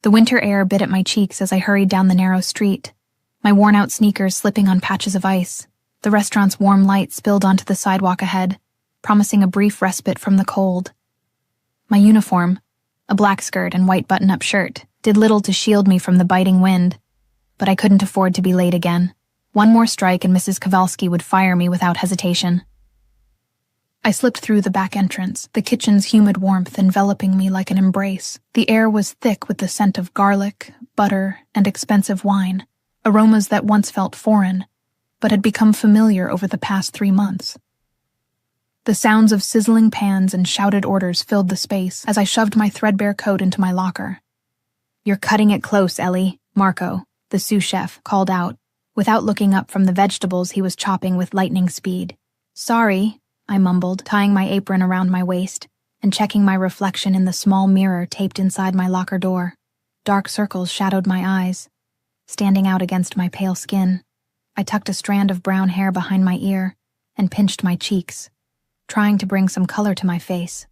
The winter air bit at my cheeks as I hurried down the narrow street, my worn-out sneakers slipping on patches of ice. The restaurant's warm light spilled onto the sidewalk ahead, promising a brief respite from the cold. My uniform, a black skirt and white button-up shirt, did little to shield me from the biting wind, but I couldn't afford to be late again. One more strike and Mrs. Kowalski would fire me without hesitation. I slipped through the back entrance, the kitchen's humid warmth enveloping me like an embrace. The air was thick with the scent of garlic, butter, and expensive wine, aromas that once felt foreign, but had become familiar over the past 3 months. The sounds of sizzling pans and shouted orders filled the space as I shoved my threadbare coat into my locker. "You're cutting it close, Ellie," Marco, the sous chef, called out, without looking up from the vegetables he was chopping with lightning speed. "Sorry," I mumbled, tying my apron around my waist and checking my reflection in the small mirror taped inside my locker door. Dark circles shadowed my eyes, standing out against my pale skin. I tucked a strand of brown hair behind my ear and pinched my cheeks, trying to bring some color to my face.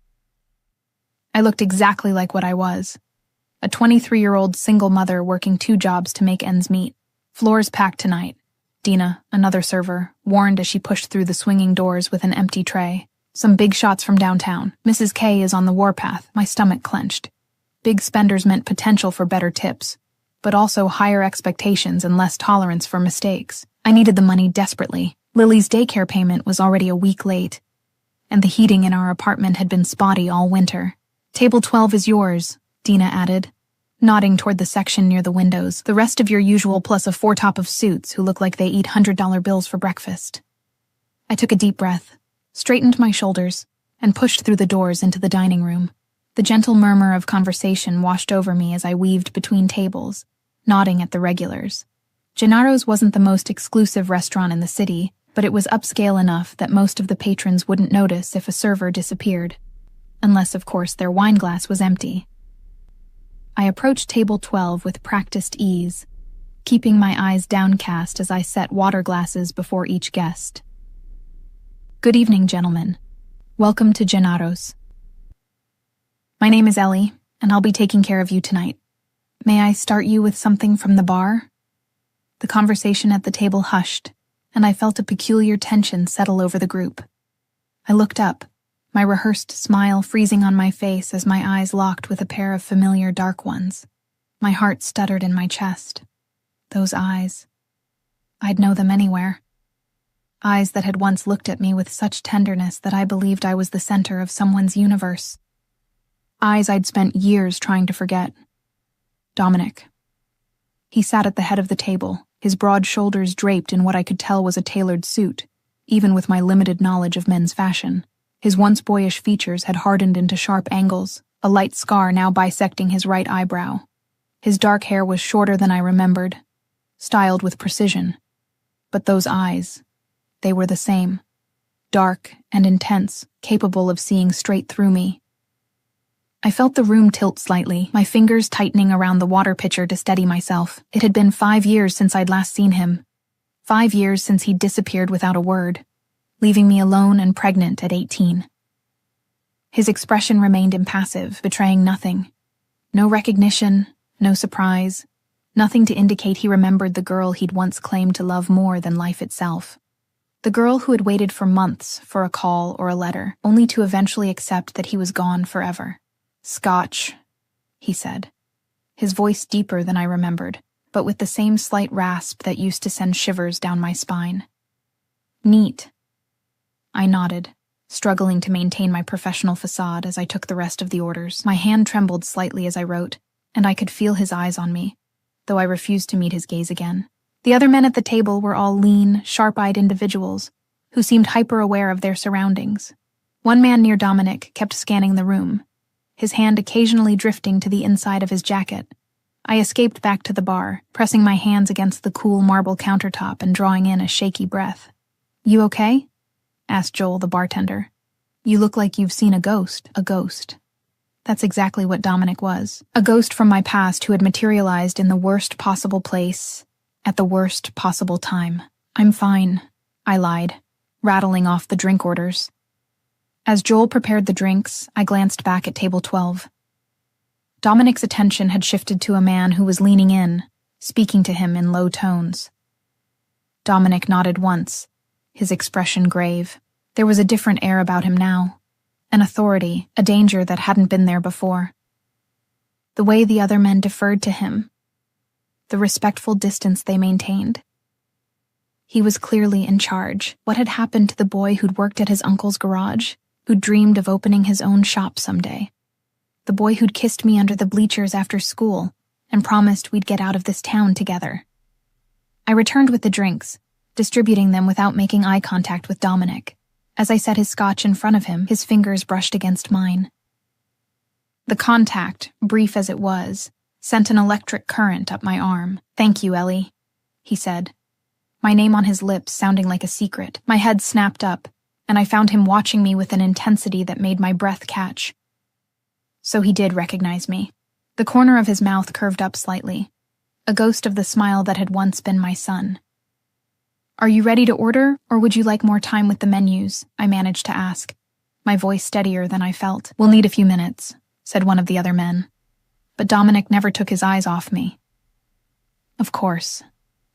I looked exactly like what I was, a 23-year-old single mother working 2 jobs to make ends meet. "Floor's packed tonight," Dina, another server, warned as she pushed through the swinging doors with an empty tray. "Some big shots from downtown. Mrs. K is on the warpath." My stomach clenched. Big spenders meant potential for better tips, but also higher expectations and less tolerance for mistakes. I needed the money desperately. Lily's daycare payment was already a week late, and the heating in our apartment had been spotty all winter. "Table 12 is yours," Dina added, nodding toward the section near the windows. "The rest of your usual plus a 4-top of suits who look like they eat $100 bills for breakfast." I took a deep breath, straightened my shoulders, and pushed through the doors into the dining room. The gentle murmur of conversation washed over me as I weaved between tables, nodding at the regulars. Gennaro's wasn't the most exclusive restaurant in the city, but it was upscale enough that most of the patrons wouldn't notice if a server disappeared, unless, of course, their wine glass was empty. I approached table 12 with practiced ease, keeping my eyes downcast as I set water glasses before each guest. "Good evening, gentlemen. Welcome to Gennaro's. My name is Ellie, and I'll be taking care of you tonight. May I start you with something from the bar?" The conversation at the table hushed, and I felt a peculiar tension settle over the group. I looked up, my rehearsed smile freezing on my face as my eyes locked with a pair of familiar dark ones. My heart stuttered in my chest. Those eyes. I'd know them anywhere. Eyes that had once looked at me with such tenderness that I believed I was the center of someone's universe. Eyes I'd spent years trying to forget. Dominic. He sat at the head of the table, his broad shoulders draped in what I could tell was a tailored suit, even with my limited knowledge of men's fashion. His once boyish features had hardened into sharp angles, a light scar now bisecting his right eyebrow. His dark hair was shorter than I remembered, styled with precision. But those eyes, they were the same. Dark and intense, capable of seeing straight through me. I felt the room tilt slightly, my fingers tightening around the water pitcher to steady myself. It had been 5 years since I'd last seen him. 5 years since he'd disappeared without a word, leaving me alone and pregnant at 18. His expression remained impassive, betraying nothing. No recognition, no surprise, nothing to indicate he remembered the girl he'd once claimed to love more than life itself. The girl who had waited for months for a call or a letter, only to eventually accept that he was gone forever. "Scotch," he said, his voice deeper than I remembered, but with the same slight rasp that used to send shivers down my spine. "Neat." I nodded, struggling to maintain my professional facade as I took the rest of the orders. My hand trembled slightly as I wrote, and I could feel his eyes on me, though I refused to meet his gaze again. The other men at the table were all lean, sharp-eyed individuals who seemed hyper-aware of their surroundings. One man near Dominic kept scanning the room, his hand occasionally drifting to the inside of his jacket. I escaped back to the bar, pressing my hands against the cool marble countertop and drawing in a shaky breath. "You okay?" asked Joel, the bartender. "You look like you've seen a ghost." A ghost. That's exactly what Dominic was. A ghost from my past who had materialized in the worst possible place, at the worst possible time. "I'm fine," I lied, rattling off the drink orders. As Joel prepared the drinks, I glanced back at table 12. Dominic's attention had shifted to a man who was leaning in, speaking to him in low tones. Dominic nodded once, his expression grave. There was a different air about him now, an authority, a danger that hadn't been there before. The way the other men deferred to him, the respectful distance they maintained. He was clearly in charge. What had happened to the boy who'd worked at his uncle's garage, who'd dreamed of opening his own shop someday? The boy who'd kissed me under the bleachers after school and promised we'd get out of this town together. I returned with the drinks, distributing them without making eye contact with Dominic. As I set his scotch in front of him, his fingers brushed against mine. The contact, brief as it was, sent an electric current up my arm. "Thank you, Ellie," he said. My name on his lips sounding like a secret. My head snapped up, and I found him watching me with an intensity that made my breath catch. So he did recognize me. The corner of his mouth curved up slightly, a ghost of the smile that had once been my son. "Are you ready to order, or would you like more time with the menus?" I managed to ask, my voice steadier than I felt. "We'll need a few minutes," said one of the other men. But Dominic never took his eyes off me. "Of course,"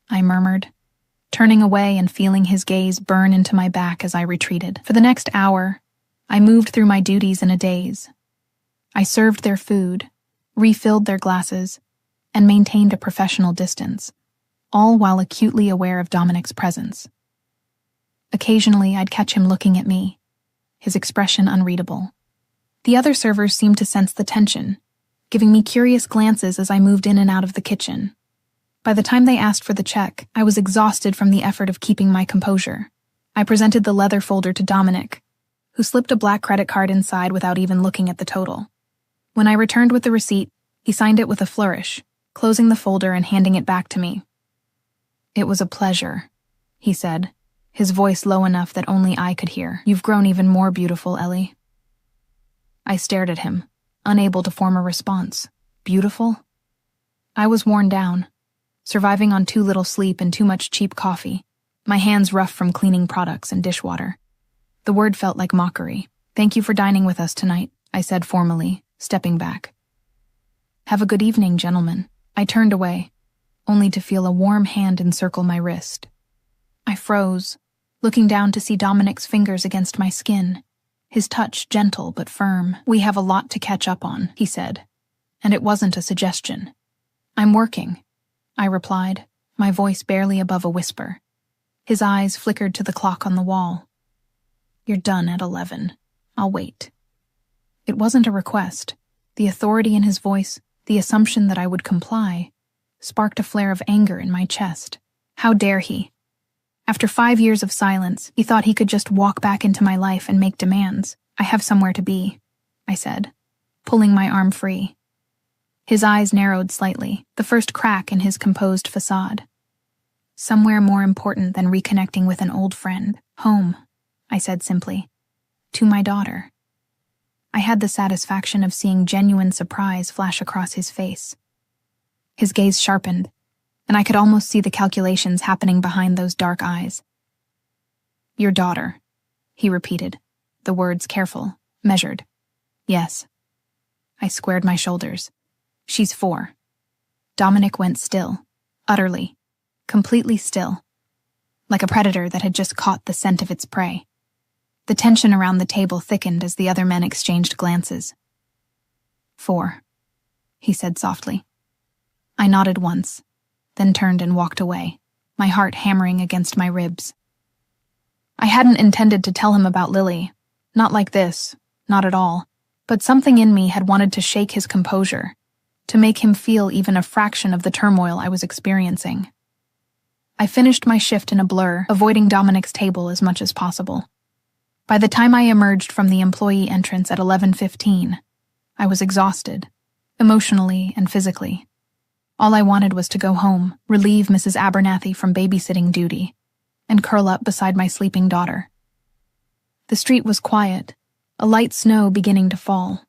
I murmured, turning away and feeling his gaze burn into my back as I retreated. For the next hour, I moved through my duties in a daze. I served their food, refilled their glasses, and maintained a professional distance, all while acutely aware of Dominic's presence. Occasionally, I'd catch him looking at me, his expression unreadable. The other servers seemed to sense the tension, giving me curious glances as I moved in and out of the kitchen. By the time they asked for the check, I was exhausted from the effort of keeping my composure. I presented the leather folder to Dominic, who slipped a black credit card inside without even looking at the total. When I returned with the receipt, he signed it with a flourish, closing the folder and handing it back to me. "It was a pleasure," he said, his voice low enough that only I could hear. "You've grown even more beautiful, Ellie." I stared at him, unable to form a response. Beautiful? I was worn down, surviving on too little sleep and too much cheap coffee, my hands rough from cleaning products and dishwater. The word felt like mockery. "Thank you for dining with us tonight," I said formally, stepping back. "Have a good evening, gentlemen." I turned away, only to feel a warm hand encircle my wrist. I froze, looking down to see Dominic's fingers against my skin, his touch gentle but firm. "We have a lot to catch up on," he said, and it wasn't a suggestion. "I'm working," I replied, my voice barely above a whisper. His eyes flickered to the clock on the wall. "You're done at 11. I'll wait." It wasn't a request. The authority in his voice, the assumption that I would comply, sparked a flare of anger in my chest. How dare he? After 5 years of silence, he thought he could just walk back into my life and make demands. "I have somewhere to be," I said, pulling my arm free. His eyes narrowed slightly, the first crack in his composed facade. "Somewhere more important than reconnecting with an old friend. Home," I said simply. "To my daughter." I had the satisfaction of seeing genuine surprise flash across his face. His gaze sharpened, and I could almost see the calculations happening behind those dark eyes. "Your daughter," he repeated, the words careful, measured. "Yes." I squared my shoulders. "She's 4. Dominic went still, utterly, completely still, like a predator that had just caught the scent of its prey. The tension around the table thickened as the other men exchanged glances. 4, he said softly. I nodded once, then turned and walked away, my heart hammering against my ribs. I hadn't intended to tell him about Lily. Not like this, not at all. But something in me had wanted to shake his composure, to make him feel even a fraction of the turmoil I was experiencing. I finished my shift in a blur, avoiding Dominic's table as much as possible. By the time I emerged from the employee entrance at 11:15, I was exhausted, emotionally and physically. All I wanted was to go home, relieve Mrs. Abernathy from babysitting duty, and curl up beside my sleeping daughter. The street was quiet, a light snow beginning to fall.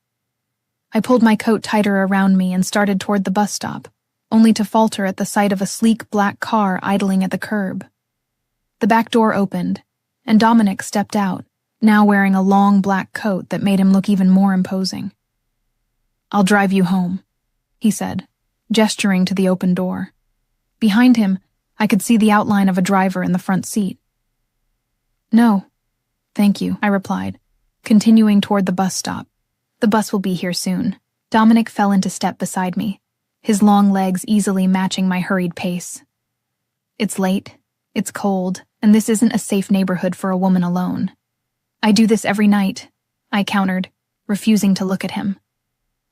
I pulled my coat tighter around me and started toward the bus stop, only to falter at the sight of a sleek black car idling at the curb. The back door opened, and Dominic stepped out, now wearing a long black coat that made him look even more imposing. "I'll drive you home," he said, gesturing to the open door. Behind him, I could see the outline of a driver in the front seat. No, thank you, I replied, continuing toward the bus stop. The bus will be here soon. Dominic fell into step beside me, his long legs easily matching my hurried pace. It's late, it's cold, and this isn't a safe neighborhood for a woman alone. I do this every night, I countered, refusing to look at him.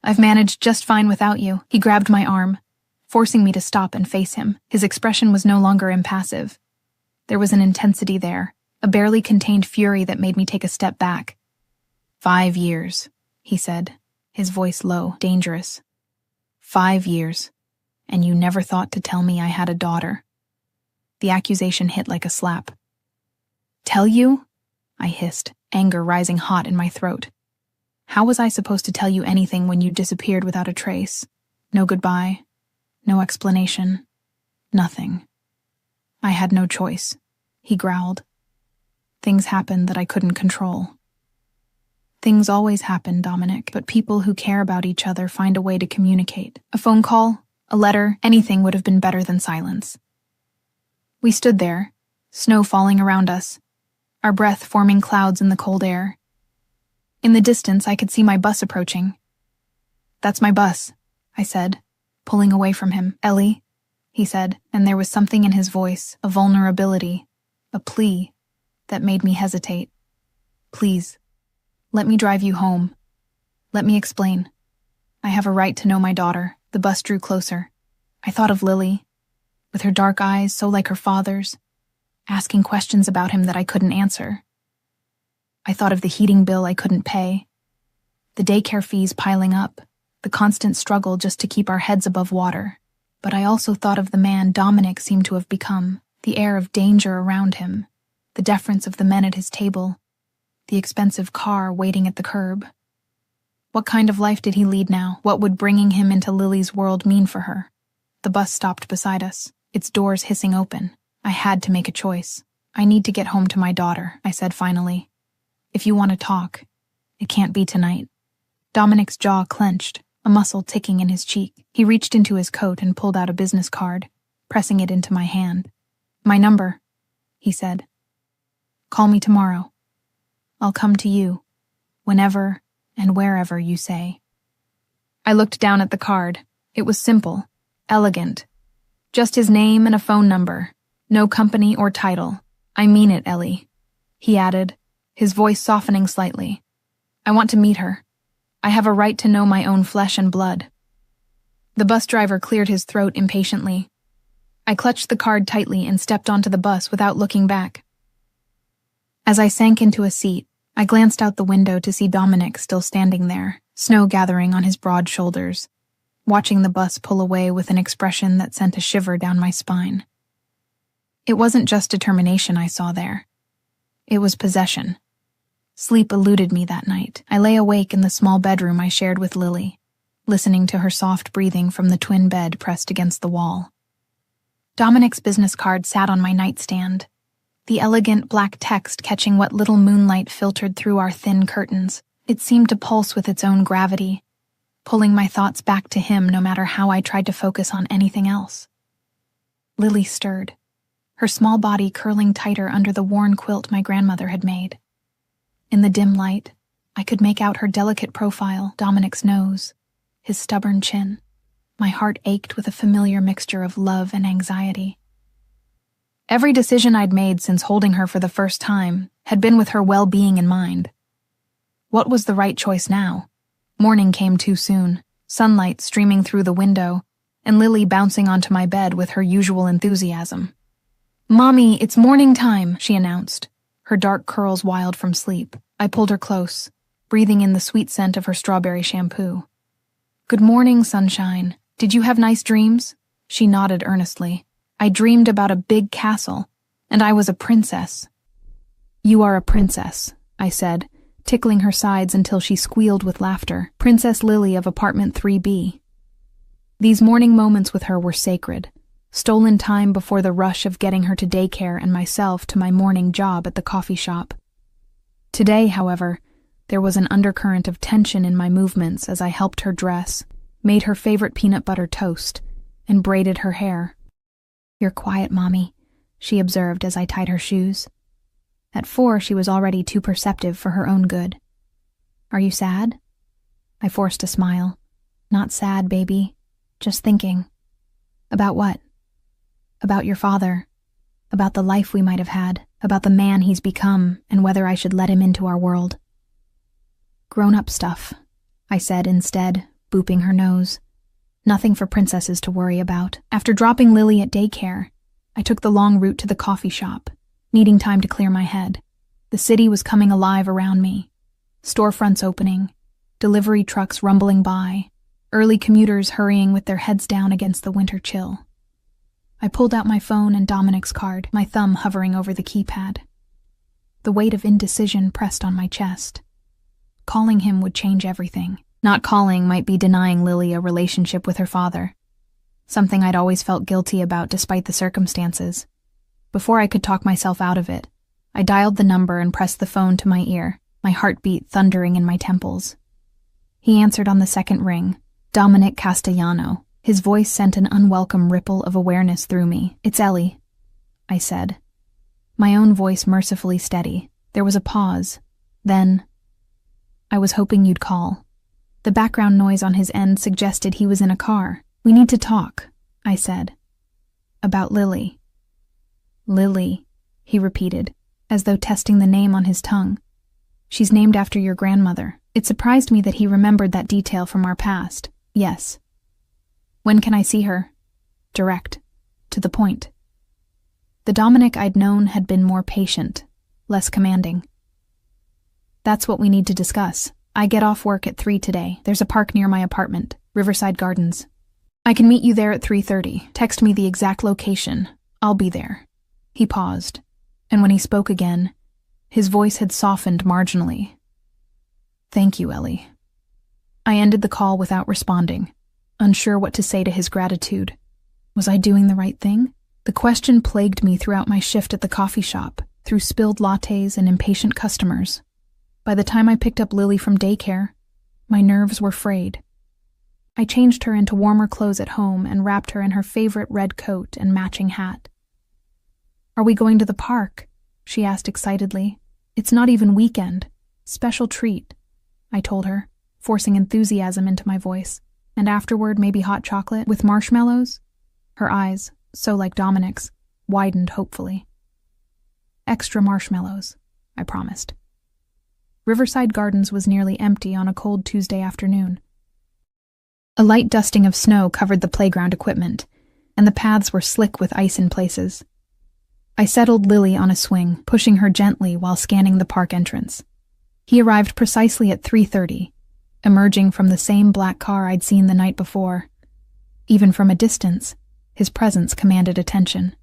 I've managed just fine without you. He grabbed my arm, forcing me to stop and face him. His expression was no longer impassive. There was an intensity there, a barely contained fury that made me take a step back. 5 years, he said, his voice low, dangerous. 5 years, and you never thought to tell me I had a daughter. The accusation hit like a slap. Tell you? I hissed, anger rising hot in my throat. How was I supposed to tell you anything when you disappeared without a trace? No goodbye, no explanation, nothing. I had no choice, he growled. Things happened that I couldn't control. Things always happen, Dominic, but people who care about each other find a way to communicate. A phone call, a letter, anything would have been better than silence. We stood there, snow falling around us, our breath forming clouds in the cold air. In the distance, I could see my bus approaching. That's my bus, I said, pulling away from him. Ellie, he said, and there was something in his voice, a vulnerability, a plea, that made me hesitate. Please, let me drive you home. Let me explain. I have a right to know my daughter. The bus drew closer. I thought of Lily, with her dark eyes so like her father's, asking questions about him that I couldn't answer. I thought of the heating bill I couldn't pay, the daycare fees piling up, the constant struggle just to keep our heads above water. But I also thought of the man Dominic seemed to have become, the air of danger around him, the deference of the men at his table, the expensive car waiting at the curb. What kind of life did he lead now? What would bringing him into Lily's world mean for her? The bus stopped beside us, its doors hissing open. I had to make a choice. I need to get home to my daughter, I said finally. If you want to talk, it can't be tonight. Dominic's jaw clenched, a muscle ticking in his cheek. He reached into his coat and pulled out a business card, pressing it into my hand. My number, he said. Call me tomorrow. I'll come to you, whenever and wherever you say. I looked down at the card. It was simple, elegant. Just his name and a phone number. No company or title. I mean it, Ellie, he added, his voice softening slightly. I want to meet her. I have a right to know my own flesh and blood. The bus driver cleared his throat impatiently. I clutched the card tightly and stepped onto the bus without looking back. As I sank into a seat, I glanced out the window to see Dominic still standing there, snow gathering on his broad shoulders, watching the bus pull away with an expression that sent a shiver down my spine. It wasn't just determination I saw there. It was possession. Sleep eluded me that night. I lay awake in the small bedroom I shared with Lily, listening to her soft breathing from the twin bed pressed against the wall. Dominic's business card sat on my nightstand, the elegant black text catching what little moonlight filtered through our thin curtains. It seemed to pulse with its own gravity, pulling my thoughts back to him no matter how I tried to focus on anything else. Lily stirred, her small body curling tighter under the worn quilt my grandmother had made. In the dim light, I could make out her delicate profile, Dominic's nose, his stubborn chin. My heart ached with a familiar mixture of love and anxiety. Every decision I'd made since holding her for the first time had been with her well-being in mind. What was the right choice now? Morning came too soon, sunlight streaming through the window, and Lily bouncing onto my bed with her usual enthusiasm. "Mommy, it's morning time," she announced, her dark curls wild from sleep. I pulled her close, breathing in the sweet scent of her strawberry shampoo. "Good morning, sunshine. Did you have nice dreams?" She nodded earnestly. "I dreamed about a big castle, and I was a princess." "You are a princess," I said, tickling her sides until she squealed with laughter. "Princess Lily of apartment 3B. These morning moments with her were sacred, stolen time before the rush of getting her to daycare and myself to my morning job at the coffee shop. Today, however, there was an undercurrent of tension in my movements as I helped her dress, made her favorite peanut butter toast, and braided her hair. "You're quiet, Mommy," she observed as I tied her shoes. At 4, she was already too perceptive for her own good. "Are you sad?" I forced a smile. "Not sad, baby. Just thinking." "About what?" "About your father. About the life we might have had. About the man he's become, and whether I should let him into our world." "Grown-up stuff," I said instead, booping her nose. "Nothing for princesses to worry about." After dropping Lily at daycare, I took the long route to the coffee shop, needing time to clear my head. The city was coming alive around me. Storefronts opening, delivery trucks rumbling by, early commuters hurrying with their heads down against the winter chill. I pulled out my phone and Dominic's card, my thumb hovering over the keypad. The weight of indecision pressed on my chest. Calling him would change everything. Not calling might be denying Lily a relationship with her father, something I'd always felt guilty about despite the circumstances. Before I could talk myself out of it, I dialed the number and pressed the phone to my ear, my heartbeat thundering in my temples. He answered on the second ring, Dominic Castellano. His voice sent an unwelcome ripple of awareness through me. "It's Ellie," I said, my own voice mercifully steady. There was a pause. Then, "I was hoping you'd call." The background noise on his end suggested he was in a car. "We need to talk," I said. "About Lily." "Lily," he repeated, as though testing the name on his tongue. "She's named after your grandmother." It surprised me that he remembered that detail from our past. "Yes." "When can I see her?" Direct. To the point. The Dominic I'd known had been more patient, less commanding. "That's what we need to discuss. I get off work at 3 today. There's a park near my apartment, Riverside Gardens. I can meet you there at 3:30. Text me the exact location. I'll be there." He paused, and when he spoke again, his voice had softened marginally. "Thank you, Ellie." I ended the call without responding, unsure what to say to his gratitude. Was I doing the right thing? The question plagued me throughout my shift at the coffee shop, through spilled lattes and impatient customers. By the time I picked up Lily from daycare, my nerves were frayed. I changed her into warmer clothes at home and wrapped her in her favorite red coat and matching hat. "Are we going to the park?" she asked excitedly. "It's not even weekend. Special treat," I told her, forcing enthusiasm into my voice. "And afterward, maybe hot chocolate with marshmallows?" Her eyes, so like Dominic's, widened hopefully. "Extra marshmallows," I promised. Riverside Gardens was nearly empty on a cold Tuesday afternoon. A light dusting of snow covered the playground equipment, and the paths were slick with ice in places. I settled Lily on a swing, pushing her gently while scanning the park entrance. He arrived precisely at 3:30, emerging from the same black car I'd seen the night before. Even from a distance, his presence commanded attention.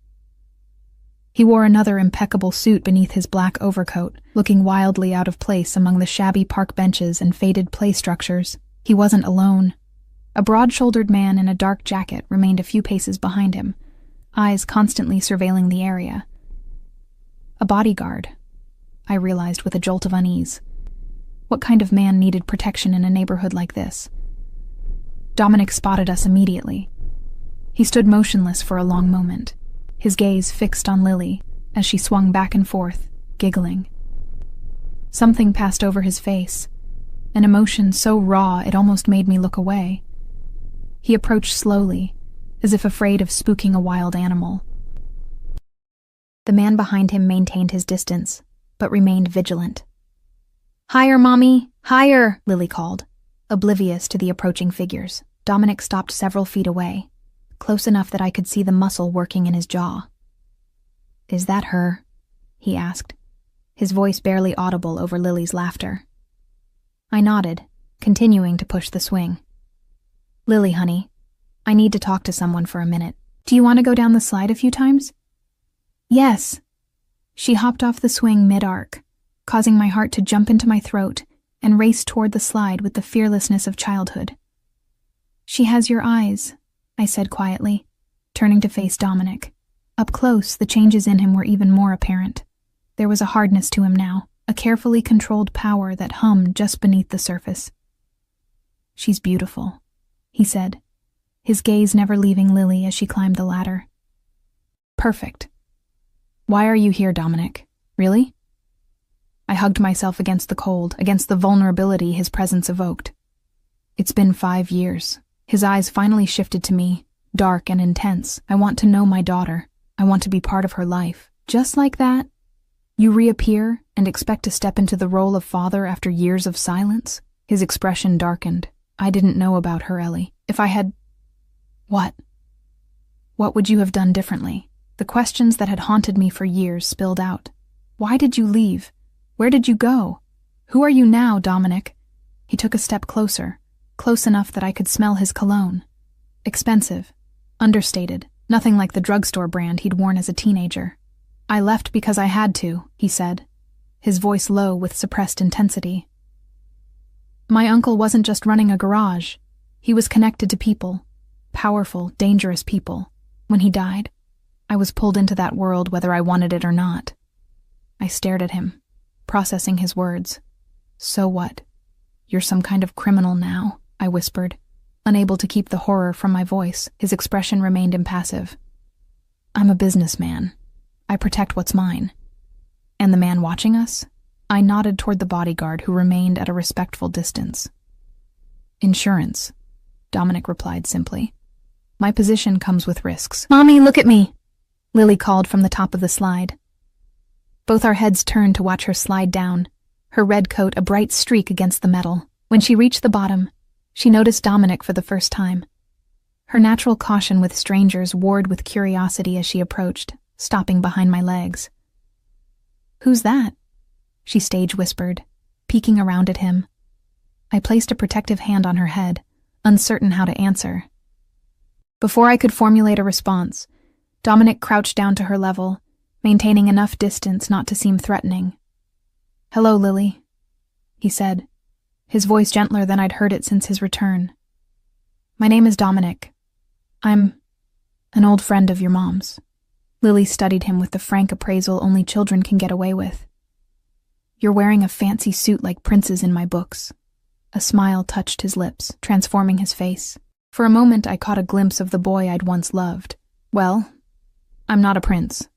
He wore another impeccable suit beneath his black overcoat, looking wildly out of place among the shabby park benches and faded play structures. He wasn't alone. A broad-shouldered man in a dark jacket remained a few paces behind him, eyes constantly surveilling the area. A bodyguard, I realized with a jolt of unease. What kind of man needed protection in a neighborhood like this? Dominic spotted us immediately. He stood motionless for a long moment, his gaze fixed on Lily as she swung back and forth, giggling. Something passed over his face, an emotion so raw it almost made me look away. He approached slowly, as if afraid of spooking a wild animal. The man behind him maintained his distance, but remained vigilant. "Higher, Mommy! Higher!" Lily called, oblivious to the approaching figures. Dominic stopped several feet away, close enough that I could see the muscle working in his jaw. "Is that her?" he asked, his voice barely audible over Lily's laughter. I nodded, continuing to push the swing. "Lily, honey, I need to talk to someone for a minute. Do you want to go down the slide a few times?" "Yes." She hopped off the swing mid-arc, causing my heart to jump into my throat and race toward the slide with the fearlessness of childhood. "She has your eyes," I said quietly, turning to face Dominic. Up close, the changes in him were even more apparent. There was a hardness to him now, a carefully controlled power that hummed just beneath the surface. "She's beautiful," he said, his gaze never leaving Lily as she climbed the ladder. Perfect. Why are you here, Dominic? Really? I hugged myself against the cold, against the vulnerability his presence evoked. It's been 5 years. His eyes finally shifted to me, dark and intense. I want to know my daughter. I want to be part of her life. Just like that, you reappear and expect to step into the role of father after years of silence? His expression darkened. I didn't know about her, Ellie. If I had... What? What would you have done differently? The questions that had haunted me for years spilled out. Why did you leave? Where did you go? Who are you now, Dominic? He took a step closer, close enough that I could smell his cologne. Expensive, understated, nothing like the drugstore brand he'd worn as a teenager. I left because I had to, he said, his voice low with suppressed intensity. My uncle wasn't just running a garage. He was connected to people, powerful, dangerous people. When he died, I was pulled into that world whether I wanted it or not. I stared at him, processing his words. So what? You're some kind of criminal now, I whispered, unable to keep the horror from my voice. His expression remained impassive. I'm a businessman. I protect what's mine. And the man watching us? I nodded toward the bodyguard who remained at a respectful distance. Insurance, Dominic replied simply. My position comes with risks. Mommy, look at me, Lily called from the top of the slide. Both our heads turned to watch her slide down, her red coat a bright streak against the metal. When she reached the bottom, she noticed Dominic for the first time. Her natural caution with strangers warred with curiosity as she approached, stopping behind my legs. Who's that? She stage whispered, peeking around at him. I placed a protective hand on her head, uncertain how to answer. Before I could formulate a response, Dominic crouched down to her level, maintaining enough distance not to seem threatening. Hello, Lily, he said, his voice gentler than I'd heard it since his return. My name is Dominic. I'm an old friend of your mom's. Lily studied him with the frank appraisal only children can get away with. You're wearing a fancy suit like princes in my books. A smile touched his lips, transforming his face. For a moment I caught a glimpse of the boy I'd once loved. Well, I'm not a prince.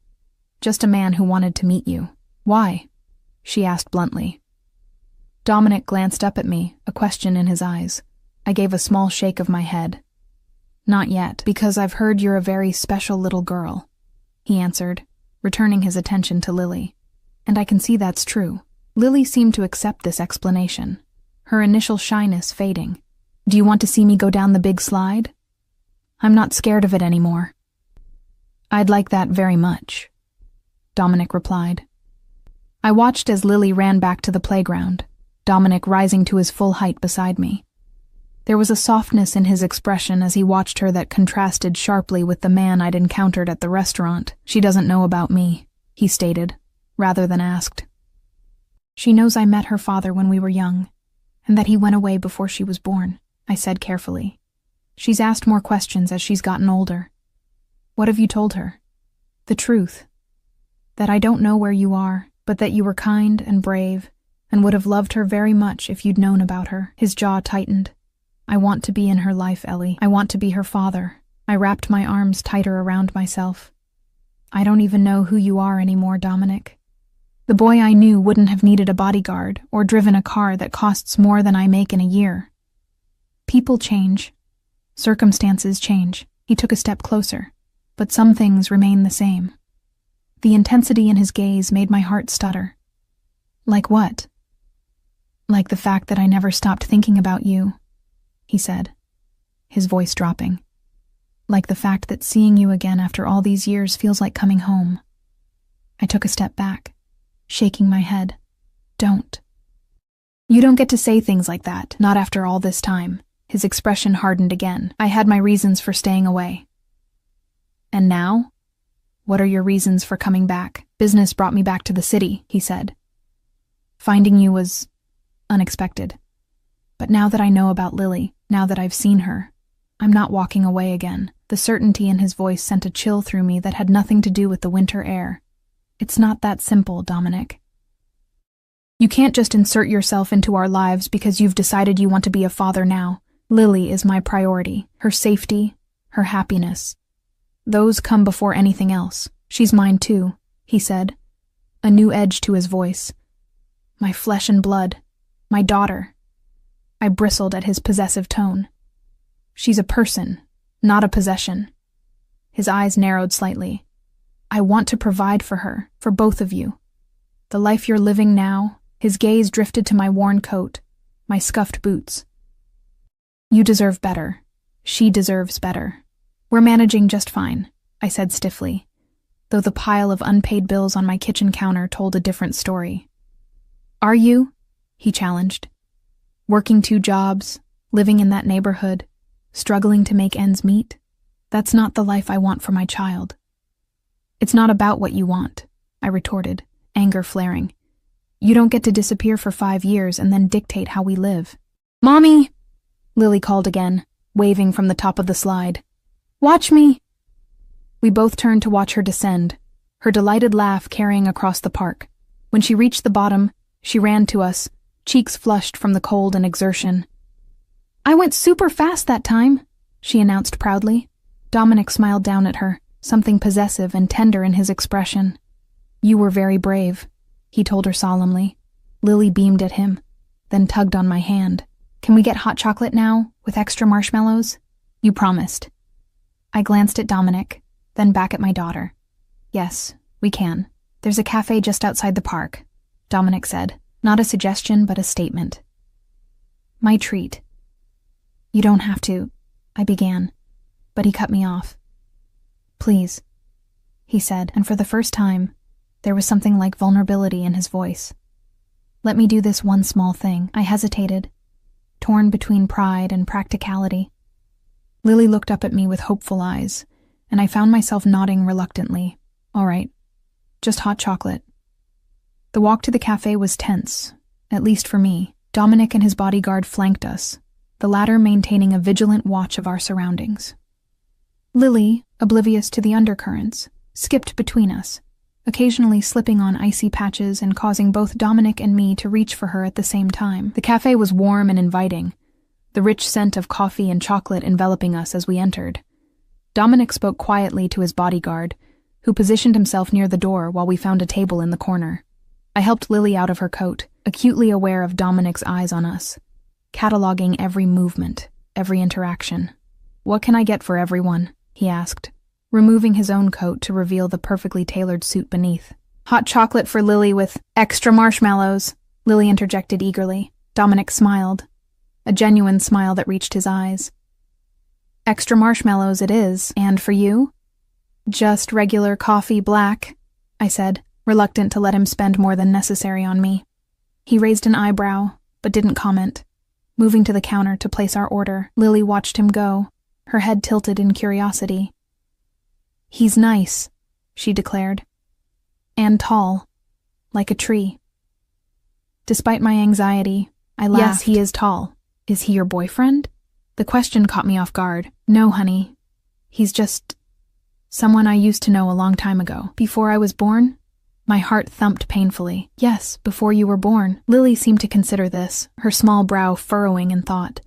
Just a man who wanted to meet you. Why? She asked bluntly. Dominic glanced up at me, a question in his eyes. I gave a small shake of my head. Not yet, because I've heard you're a very special little girl, he answered, returning his attention to Lily. And I can see that's true. Lily seemed to accept this explanation, her initial shyness fading. Do you want to see me go down the big slide? I'm not scared of it anymore. I'd like that very much, Dominic replied. I watched as Lily ran back to the playground, Dominic rising to his full height beside me. There was a softness in his expression as he watched her that contrasted sharply with the man I'd encountered at the restaurant. She doesn't know about me, he stated, rather than asked. She knows I met her father when we were young, and that he went away before she was born, I said carefully. She's asked more questions as she's gotten older. What have you told her? The truth. That I don't know where you are, but that you were kind and brave, and would have loved her very much if you'd known about her. His jaw tightened. I want to be in her life, Ellie. I want to be her father. I wrapped my arms tighter around myself. I don't even know who you are anymore, Dominic. The boy I knew wouldn't have needed a bodyguard or driven a car that costs more than I make in a year. People change. Circumstances change. He took a step closer, but some things remain the same. The intensity in his gaze made my heart stutter. Like what? Like the fact that I never stopped thinking about you, he said, his voice dropping. Like the fact that seeing you again after all these years feels like coming home. I took a step back, shaking my head. Don't. You don't get to say things like that, not after all this time. His expression hardened again. I had my reasons for staying away. And now? What are your reasons for coming back? Business brought me back to the city, he said. Finding you was unexpected. But now that I know about Lily, now that I've seen her, I'm not walking away again. The certainty in his voice sent a chill through me that had nothing to do with the winter air. It's not that simple, Dominic. You can't just insert yourself into our lives because you've decided you want to be a father now. Lily is my priority. Her safety, her happiness. Those come before anything else. She's mine too, he said, a new edge to his voice. My flesh and blood. My daughter. I bristled at his possessive tone. She's a person, not a possession. His eyes narrowed slightly. I want to provide for her, for both of you. The life you're living now. His gaze drifted to my worn coat, my scuffed boots. You deserve better. She deserves better. We're managing just fine, I said stiffly, though the pile of unpaid bills on my kitchen counter told a different story. Are you? He challenged. Working 2 jobs, living in that neighborhood, struggling to make ends meet? That's not the life I want for my child. It's not about what you want, I retorted, anger flaring. You don't get to disappear for 5 years and then dictate how we live. Mommy! Lily called again, waving from the top of the slide. Watch me! We both turned to watch her descend, her delighted laugh carrying across the park. When she reached the bottom, she ran to us, cheeks flushed from the cold and exertion. I went super fast that time, she announced proudly. Dominic smiled down at her, something possessive and tender in his expression. You were very brave, he told her solemnly. Lily beamed at him, then tugged on my hand. Can we get hot chocolate now, with extra marshmallows? You promised. I glanced at Dominic, then back at my daughter. Yes, we can. There's a cafe just outside the park, Dominic said, not a suggestion but a statement. My treat. You don't have to, I began, but he cut me off. Please, he said, and for the first time, there was something like vulnerability in his voice. Let me do this one small thing. I hesitated, torn between pride and practicality. Lily looked up at me with hopeful eyes, and I found myself nodding reluctantly. All right, just hot chocolate. The walk to the cafe was tense, at least for me. Dominic and his bodyguard flanked us, the latter maintaining a vigilant watch of our surroundings. Lily, oblivious to the undercurrents, skipped between us, occasionally slipping on icy patches and causing both Dominic and me to reach for her at the same time. The cafe was warm and inviting, the rich scent of coffee and chocolate enveloping us as we entered. Dominic spoke quietly to his bodyguard, who positioned himself near the door while we found a table in the corner. I helped Lily out of her coat, acutely aware of Dominic's eyes on us, cataloging every movement, every interaction. What can I get for everyone? He asked, removing his own coat to reveal the perfectly tailored suit beneath. Hot chocolate for Lily with extra marshmallows, Lily interjected eagerly. Dominic smiled, a genuine smile that reached his eyes. Extra marshmallows it is, and for you? Just regular coffee black, I said, reluctant to let him spend more than necessary on me. He raised an eyebrow, but didn't comment. Moving to the counter to place our order, Lily watched him go, her head tilted in curiosity. He's nice, she declared. And tall, like a tree. Despite my anxiety, I laughed. Yes, he is tall. Is he your boyfriend? The question caught me off guard. No, honey. He's just someone I used to know a long time ago. Before I was born? My heart thumped painfully. Yes, before you were born. Lily seemed to consider this, her small brow furrowing in thought.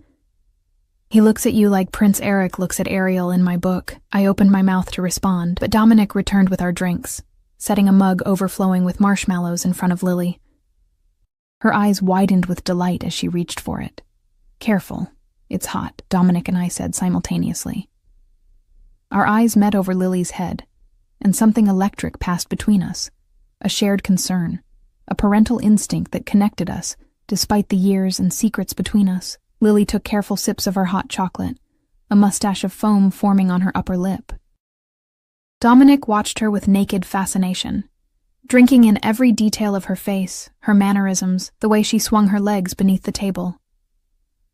He looks at you like Prince Eric looks at Ariel in my book. I opened my mouth to respond, but Dominic returned with our drinks, setting a mug overflowing with marshmallows in front of Lily. Her eyes widened with delight as she reached for it. Careful, it's hot, Dominic and I said simultaneously. Our eyes met over Lily's head, and something electric passed between us. A shared concern, a parental instinct that connected us, despite the years and secrets between us. Lily took careful sips of her hot chocolate, a mustache of foam forming on her upper lip. Dominic watched her with naked fascination, drinking in every detail of her face, her mannerisms, the way she swung her legs beneath the table.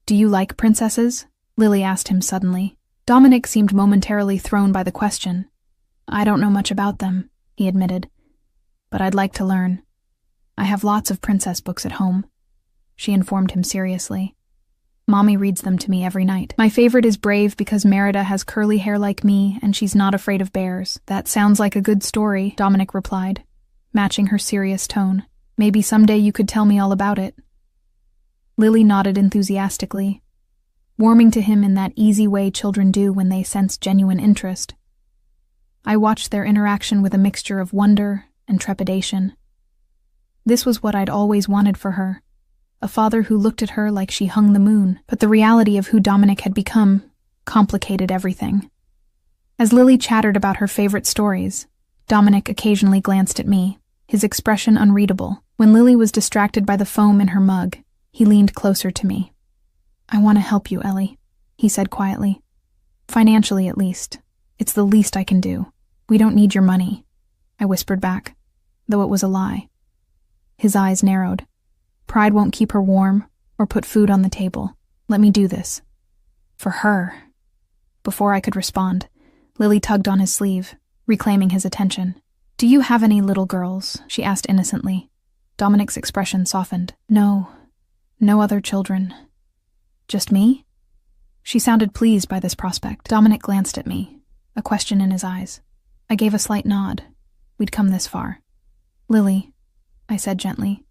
Do you like princesses? Lily asked him suddenly. Dominic seemed momentarily thrown by the question. I don't know much about them, he admitted, but I'd like to learn. I have lots of princess books at home, she informed him seriously. Mommy reads them to me every night. My favorite is Brave because Merida has curly hair like me and she's not afraid of bears. That sounds like a good story, Dominic replied, matching her serious tone. Maybe someday you could tell me all about it. Lily nodded enthusiastically. warming to him in that easy way children do when they sense genuine interest. I watched their interaction with a mixture of wonder and trepidation. This was what I'd always wanted for her, a father who looked at her like she hung the moon, but the reality of who Dominic had become complicated everything. As Lily chattered about her favorite stories, Dominic occasionally glanced at me, his expression unreadable. When Lily was distracted by the foam in her mug, he leaned closer to me. "I want to help you, Ellie," he said quietly. "Financially, at least. It's the least I can do. We don't need your money," I whispered back, though it was a lie. His eyes narrowed. "Pride won't keep her warm or put food on the table. Let me do this. For her." Before I could respond, Lily tugged on his sleeve, reclaiming his attention. "Do you have any little girls?" she asked innocently. Dominic's expression softened. No other children. Just me?" She sounded pleased by this prospect. Dominic glanced at me, a question in his eyes. I gave a slight nod. We'd come this far. "Lily," I said gently,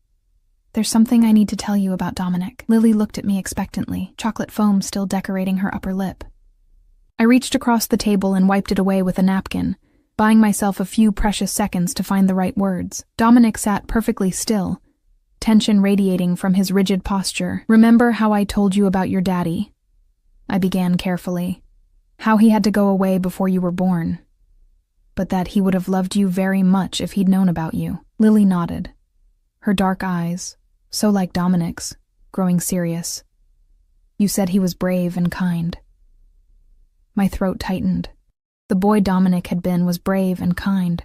"there's something I need to tell you about Dominic." Lily looked at me expectantly, chocolate foam still decorating her upper lip. I reached across the table and wiped it away with a napkin, buying myself a few precious seconds to find the right words. Dominic sat perfectly still, tension radiating from his rigid posture. "Remember how I told you about your daddy?" I began carefully. "How he had to go away before you were born, but that he would have loved you very much if he'd known about you." Lily nodded, her dark eyes, so like Dominic's, growing serious. "You said he was brave and kind." My throat tightened. The boy Dominic had been was brave and kind.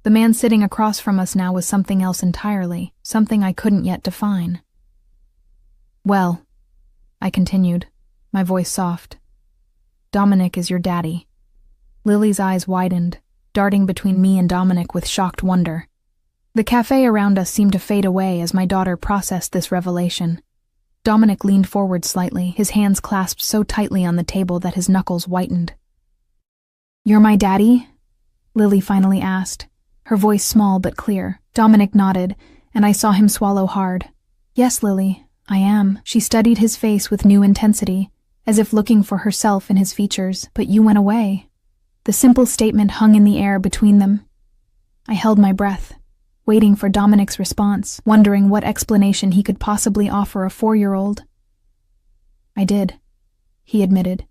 The man sitting across from us now was something else entirely, something I couldn't yet define. "Well," I continued, my voice soft, "Dominic is your daddy." Lily's eyes widened, darting between me and Dominic with shocked wonder. The cafe around us seemed to fade away as my daughter processed this revelation. Dominic leaned forward slightly, his hands clasped so tightly on the table that his knuckles whitened. "You're my daddy?" Lily finally asked, her voice small but clear. Dominic nodded, and I saw him swallow hard. "Yes, Lily, I am." She studied his face with new intensity, as if looking for herself in his features. "But you went away." The simple statement hung in the air between them. I held my breath, waiting for Dominic's response, wondering what explanation he could possibly offer a 4-year-old. "I did," he admitted,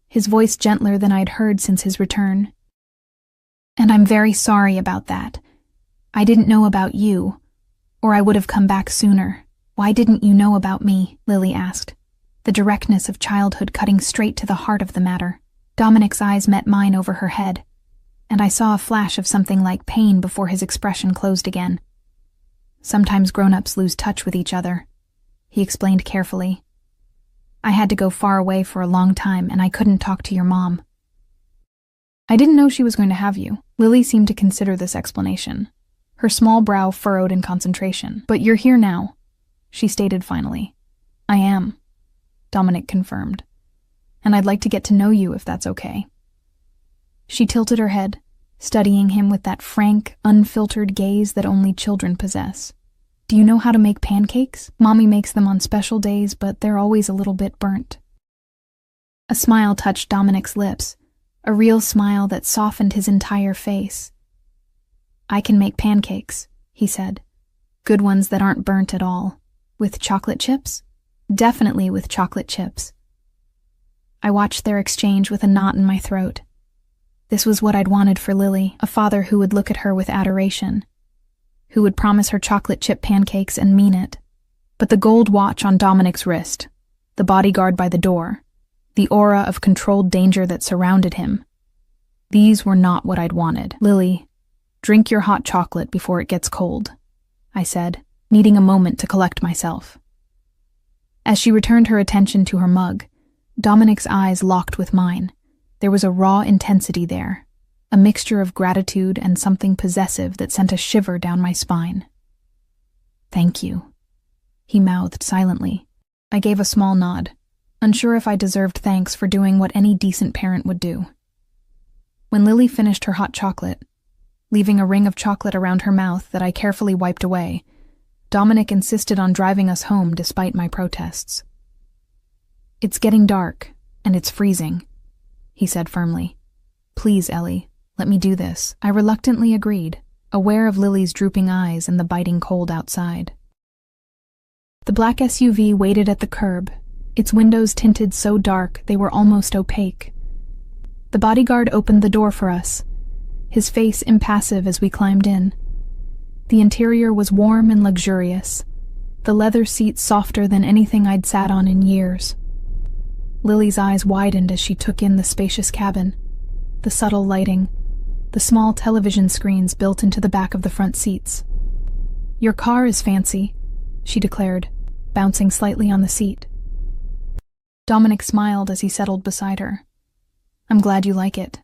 his voice gentler than I'd heard since his return. "And I'm very sorry about that. I didn't know about you, or I would have come back sooner." "Why didn't you know about me?" Lily asked, the directness of childhood cutting straight to the heart of the matter. Dominic's eyes met mine over her head, and I saw a flash of something like pain before his expression closed again. "Sometimes grown-ups lose touch with each other," he explained carefully. "I had to go far away for a long time, and I couldn't talk to your mom." "I didn't know she was going to have you." Lily seemed to consider this explanation, her small brow furrowed in concentration. "But you're here now," she stated finally. "I am," Dominic confirmed. "And I'd like to get to know you if that's okay." She tilted her head, studying him with that frank, unfiltered gaze that only children possess. "Do you know how to make pancakes? Mommy makes them on special days, but they're always a little bit burnt." A smile touched Dominic's lips, a real smile that softened his entire face. "I can make pancakes," he said. "Good ones that aren't burnt at all. With chocolate chips?" "Definitely with chocolate chips." I watched their exchange with a knot in my throat. This was what I'd wanted for Lily, a father who would look at her with adoration, who would promise her chocolate chip pancakes and mean it. But the gold watch on Dominic's wrist, the bodyguard by the door, the aura of controlled danger that surrounded him, these were not what I'd wanted. "Lily, drink your hot chocolate before it gets cold," I said, needing a moment to collect myself. As she returned her attention to her mug, Dominic's eyes locked with mine. There was a raw intensity there, a mixture of gratitude and something possessive that sent a shiver down my spine. "Thank you," he mouthed silently. I gave a small nod, unsure if I deserved thanks for doing what any decent parent would do. When Lily finished her hot chocolate, leaving a ring of chocolate around her mouth that I carefully wiped away, Dominic insisted on driving us home despite my protests. "It's getting dark, and it's freezing," he said firmly. "Please, Ellie, let me do this." I reluctantly agreed, aware of Lily's drooping eyes and the biting cold outside. The black SUV waited at the curb, its windows tinted so dark they were almost opaque. The bodyguard opened the door for us, his face impassive as we climbed in. The interior was warm and luxurious, the leather seats softer than anything I'd sat on in years. Lily's eyes widened as she took in the spacious cabin, the subtle lighting, the small television screens built into the back of the front seats. "Your car is fancy," she declared, bouncing slightly on the seat. Dominic smiled as he settled beside her. "I'm glad you like it."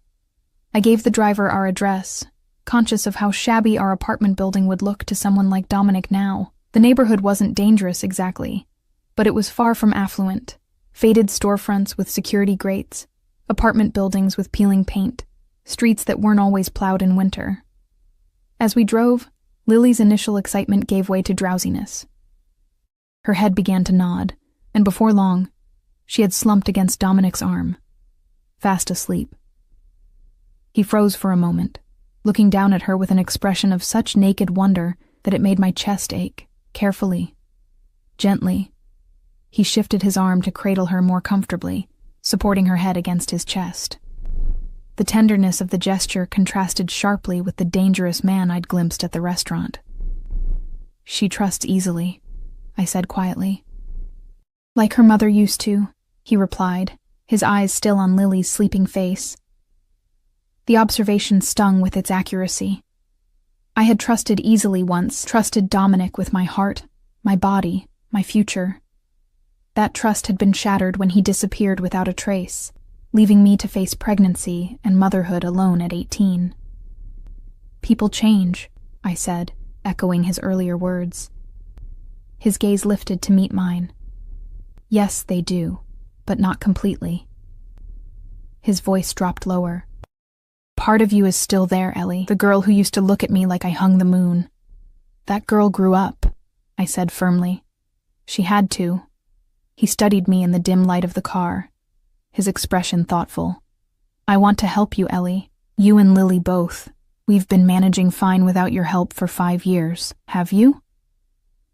I gave the driver our address, conscious of how shabby our apartment building would look to someone like Dominic now. The neighborhood wasn't dangerous exactly, but it was far from affluent. Faded storefronts with security grates, apartment buildings with peeling paint, streets that weren't always plowed in winter. As we drove, Lily's initial excitement gave way to drowsiness. Her head began to nod, and before long, she had slumped against Dominic's arm, fast asleep. He froze for a moment, looking down at her with an expression of such naked wonder that it made my chest ache. Carefully, gently, he shifted his arm to cradle her more comfortably, supporting her head against his chest. The tenderness of the gesture contrasted sharply with the dangerous man I'd glimpsed at the restaurant. "She trusts easily," I said quietly. "Like her mother used to," he replied, his eyes still on Lily's sleeping face. The observation stung with its accuracy. I had trusted easily once, trusted Dominic with my heart, my body, my future. That trust had been shattered when he disappeared without a trace, leaving me to face pregnancy and motherhood alone at 18. "People change," I said, echoing his earlier words. His gaze lifted to meet mine. "Yes, they do, but not completely." His voice dropped lower. "Part of you is still there, Ellie, the girl who used to look at me like I hung the moon. That girl grew up," I said firmly. "She had to." He studied me in the dim light of the car, his expression thoughtful. "I want to help you, Ellie. You and Lily both. We've been managing fine without your help for 5 years. Have you?"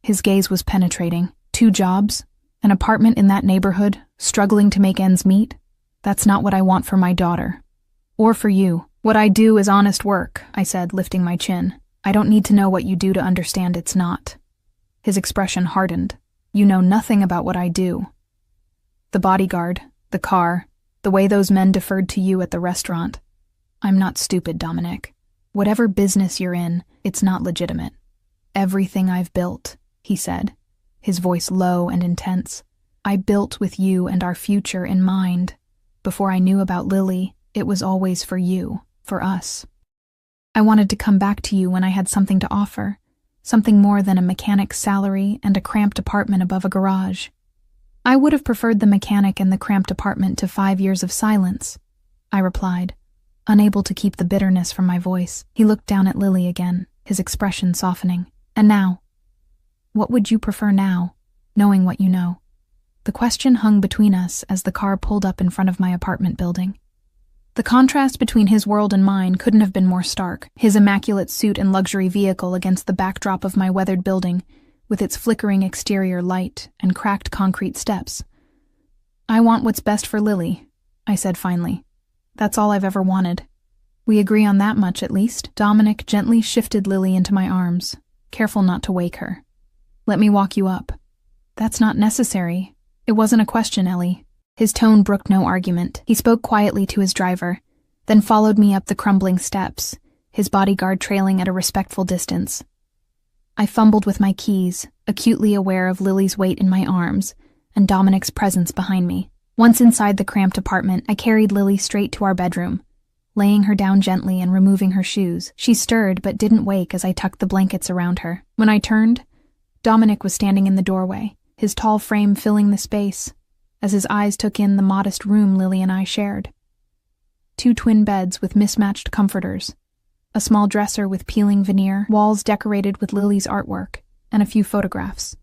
His gaze was penetrating. 2 jobs, an apartment in that neighborhood, struggling to make ends meet? That's not what I want for my daughter. Or for you. "What I do is honest work," I said, lifting my chin. "I don't need to know what you do to understand it's not." His expression hardened. "You know nothing about what I do." The bodyguard, the car, the way those men deferred to you at the restaurant. "I'm not stupid, Dominic. Whatever business you're in, it's not legitimate. Everything I've built," he said, his voice low and intense, "I built with you and our future in mind. Before I knew about Lily, it was always for you, for us. I wanted to come back to you when I had something to offer, something more than a mechanic's salary and a cramped apartment above a garage. I would have preferred the mechanic and the cramped apartment to 5 years of silence," I replied, unable to keep the bitterness from my voice. He looked down at Lily again, his expression softening. "And now? What would you prefer now, knowing what you know?" The question hung between us as the car pulled up in front of my apartment building. The contrast between his world and mine couldn't have been more stark, his immaculate suit and luxury vehicle against the backdrop of my weathered building, with its flickering exterior light and cracked concrete steps. "I want what's best for Lily," I said finally. "That's all I've ever wanted. We agree on that much, at least." Dominic gently shifted Lily into my arms, careful not to wake her. "Let me walk you up." "That's not necessary. It wasn't a question, Ellie." His tone brooked no argument. He spoke quietly to his driver, then followed me up the crumbling steps, his bodyguard trailing at a respectful distance. I fumbled with my keys, acutely aware of Lily's weight in my arms and Dominic's presence behind me. Once inside the cramped apartment, I carried Lily straight to our bedroom, laying her down gently and removing her shoes. She stirred but didn't wake as I tucked the blankets around her. When I turned, Dominic was standing in the doorway, his tall frame filling the space, as his eyes took in the modest room Lily and I shared. 2 twin beds with mismatched comforters, a small dresser with peeling veneer, walls decorated with Lily's artwork, and a few photographs.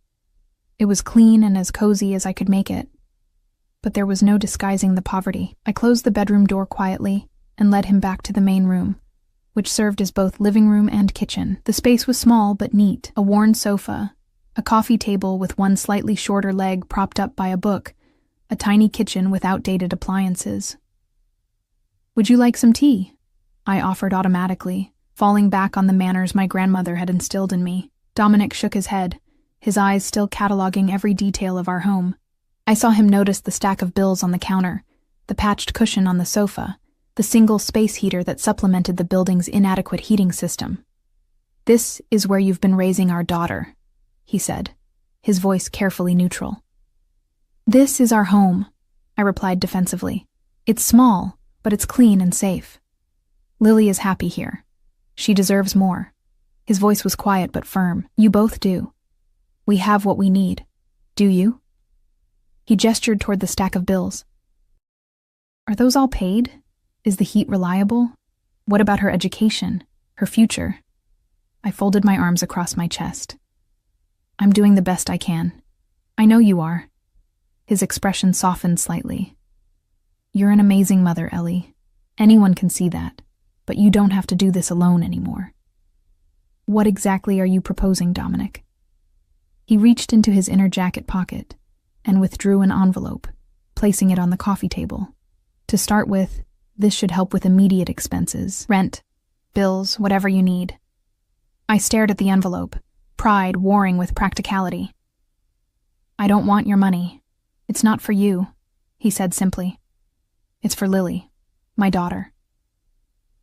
It was clean and as cozy as I could make it. but there was no disguising the poverty. I closed the bedroom door quietly and led him back to the main room, which served as both living room and kitchen. The space was small but neat: a worn sofa, a coffee table with one slightly shorter leg propped up by a book, a tiny kitchen with outdated appliances. "Would you like some tea?" I offered automatically, falling back on the manners my grandmother had instilled in me. Dominic shook his head, his eyes still cataloging every detail of our home. I saw him notice the stack of bills on the counter, the patched cushion on the sofa, the single space heater that supplemented the building's inadequate heating system. "This is where you've been raising our daughter," he said, his voice carefully neutral. "This is our home," I replied defensively. "It's small, but it's clean and safe. Lily is happy here. She deserves more." His voice was quiet but firm. "You both do. We have what we need. Do you?" He gestured toward the stack of bills. "Are those all paid? Is the heat reliable? What about her education, her future?" I folded my arms across my chest. "I'm doing the best I can. I know you are." His expression softened slightly. "You're an amazing mother, Ellie. Anyone can see that, but you don't have to do this alone anymore." "What exactly are you proposing, Dominic?" He reached into his inner jacket pocket and withdrew an envelope, placing it on the coffee table. "To start with, this should help with immediate expenses. Rent, bills, whatever you need." I stared at the envelope, pride warring with practicality. "I don't want your money. It's not for you," he said simply. "It's for Lily, my daughter."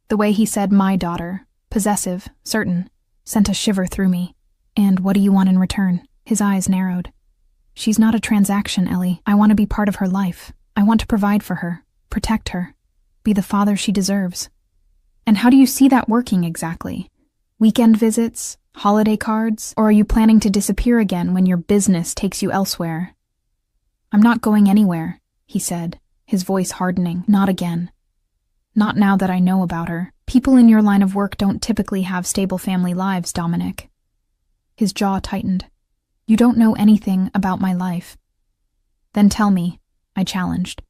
The way he said "my daughter," possessive, certain, sent a shiver through me. "And what do you want in return?" His eyes narrowed. "She's not a transaction, Ellie. I want to be part of her life. I want to provide for her, protect her, be the father she deserves." "And how do you see that working exactly? Weekend visits, holiday cards, or are you planning to disappear again when your business takes you elsewhere?" "I'm not going anywhere," he said, his voice hardening. "Not again. Not now that I know about her. People in your line of work don't typically have stable family lives, Dominic." His jaw tightened. "You don't know anything about my life." "Then tell me," I challenged.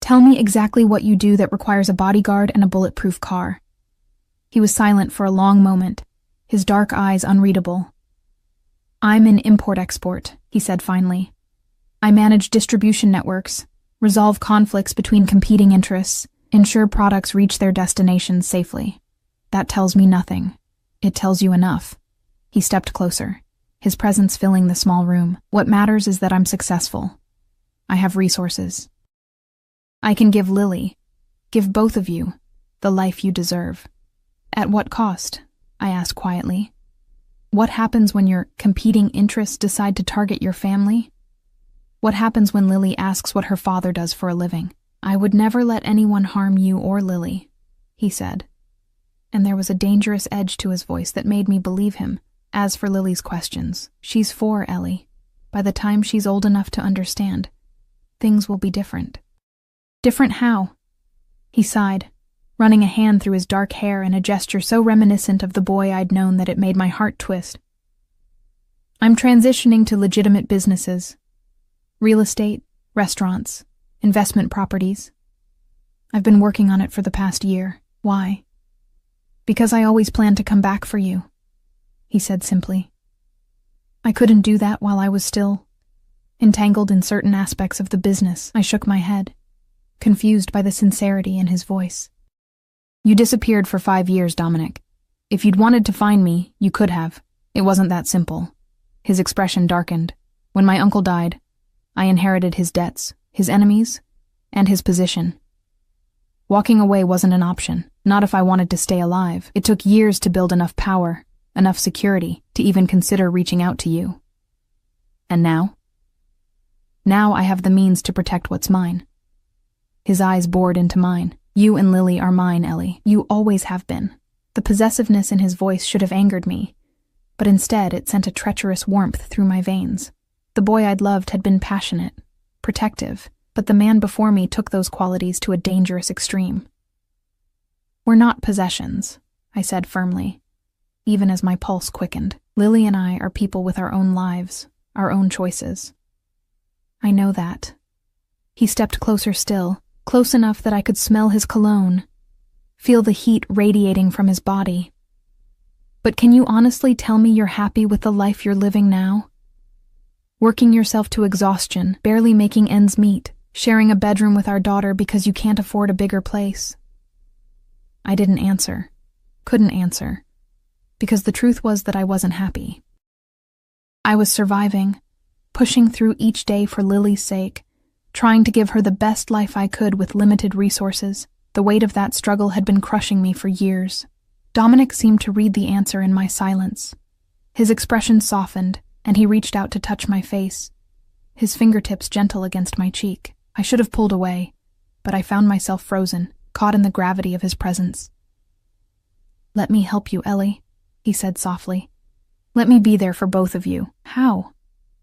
"Tell me exactly what you do that requires a bodyguard and a bulletproof car." He was silent for a long moment, his dark eyes unreadable. "I'm in import-export," he said finally. "I manage distribution networks, resolve conflicts between competing interests, ensure products reach their destinations safely. That tells me nothing. It tells you enough." He stepped closer, his presence filling the small room. "What matters is that I'm successful. I have resources. I can give Lily, give both of you, the life you deserve." "At what cost?" I asked quietly. "What happens when your competing interests decide to target your family? What happens when Lily asks what her father does for a living?" "I would never let anyone harm you or Lily," he said, and there was a dangerous edge to his voice that made me believe him. "As for Lily's questions, she's 4, Ellie. By the time she's old enough to understand, things will be different." "Different how?" He sighed, running a hand through his dark hair in a gesture so reminiscent of the boy I'd known that it made my heart twist. "I'm transitioning to legitimate businesses. Real estate, restaurants, investment properties. I've been working on it for the past year. Why?" "Because I always planned to come back for you," he said simply. "I couldn't do that while I was still entangled in certain aspects of the business." I shook my head, confused by the sincerity in his voice. "You disappeared for 5 years, Dominic. If you'd wanted to find me, you could have. It wasn't that simple." His expression darkened. "When my uncle died, I inherited his debts, his enemies, and his position. Walking away wasn't an option, not if I wanted to stay alive. It took years to build enough power, enough security, to even consider reaching out to you. And now? Now I have the means to protect what's mine." His eyes bored into mine. "You and Lily are mine, Ellie. You always have been." The possessiveness in his voice should have angered me, but instead it sent a treacherous warmth through my veins. The boy I'd loved had been passionate, protective, but the man before me took those qualities to a dangerous extreme. "We're not possessions," I said firmly, even as my pulse quickened. "Lily and I are people with our own lives, our own choices." "I know that," He stepped closer still, close enough that I could smell his cologne, feel the heat radiating from his body. But can you honestly tell me you're happy with the life you're living now? Working yourself to exhaustion, barely making ends meet, sharing a bedroom with our daughter because you can't afford a bigger place. I didn't answer, couldn't answer, because the truth was that I wasn't happy. I was surviving, pushing through each day for Lily's sake, trying to give her the best life I could with limited resources. The weight of that struggle had been crushing me for years. Dominic seemed to read the answer in my silence. His expression softened, and he reached out to touch my face, his fingertips gentle against my cheek. I should have pulled away, but I found myself frozen, caught in the gravity of his presence. "Let me help you, Ellie," he said softly. "Let me be there for both of you." "How?"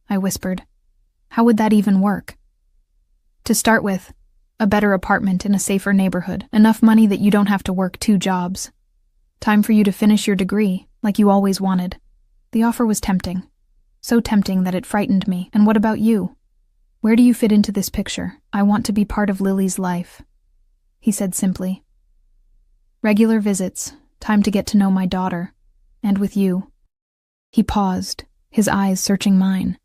I whispered. "How would that even work?" "To start with, a better apartment in a safer neighborhood, enough money that you don't have to work 2 jobs. Time for you to finish your degree, like you always wanted." The offer was tempting. So tempting that it frightened me. "And what about you? Where do you fit into this picture?" "I want to be part of Lily's life," he said simply. "Regular visits, time to get to know my daughter, and with you." He paused, his eyes searching mine.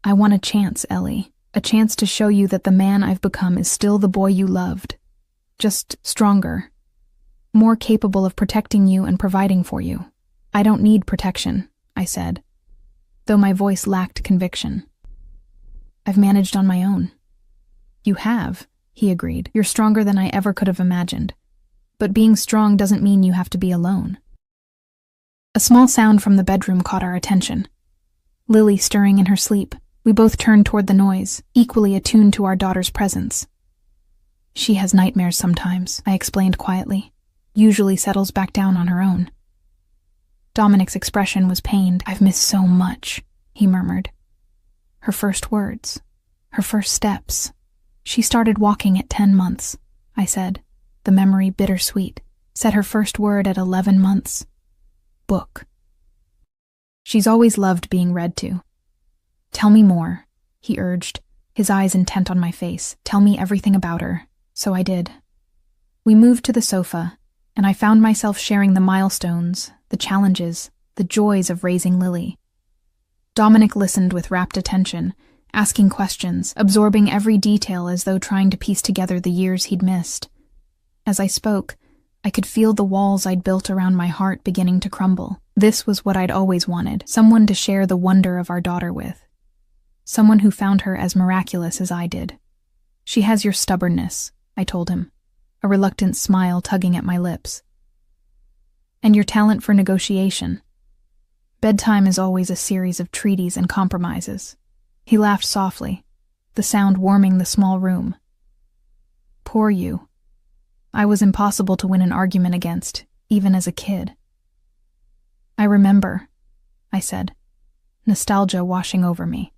"I want a chance, Ellie. A chance to show you that the man I've become is still the boy you loved. Just stronger. More capable of protecting you and providing for you." "I don't need protection," I said, though my voice lacked conviction. "I've managed on my own." "You have," he agreed. "You're stronger than I ever could have imagined. But being strong doesn't mean you have to be alone." A small sound from the bedroom caught our attention. Lily stirring in her sleep. We both turned toward the noise, equally attuned to our daughter's presence. "She has nightmares sometimes," I explained quietly. "Usually settles back down on her own." Dominic's expression was pained. "I've missed so much," he murmured. "Her first words, her first steps. She started walking at 10 months, I said, the memory bittersweet. Said her first word at 11 months. Book. She's always loved being read to." "Tell me more," he urged, his eyes intent on my face. "Tell me everything about her." So I did. We moved to the sofa, and I found myself sharing the milestones, the challenges, the joys of raising Lily. Dominic listened with rapt attention, asking questions, absorbing every detail as though trying to piece together the years he'd missed. As I spoke, I could feel the walls I'd built around my heart beginning to crumble. This was what I'd always wanted, someone to share the wonder of our daughter with. Someone who found her as miraculous as I did. "She has your stubbornness," I told him, a reluctant smile tugging at my lips. "And your talent for negotiation. Bedtime is always a series of treaties and compromises." He laughed softly, the sound warming the small room. "Poor you. I was impossible to win an argument against, even as a kid." "I remember," I said, nostalgia washing over me.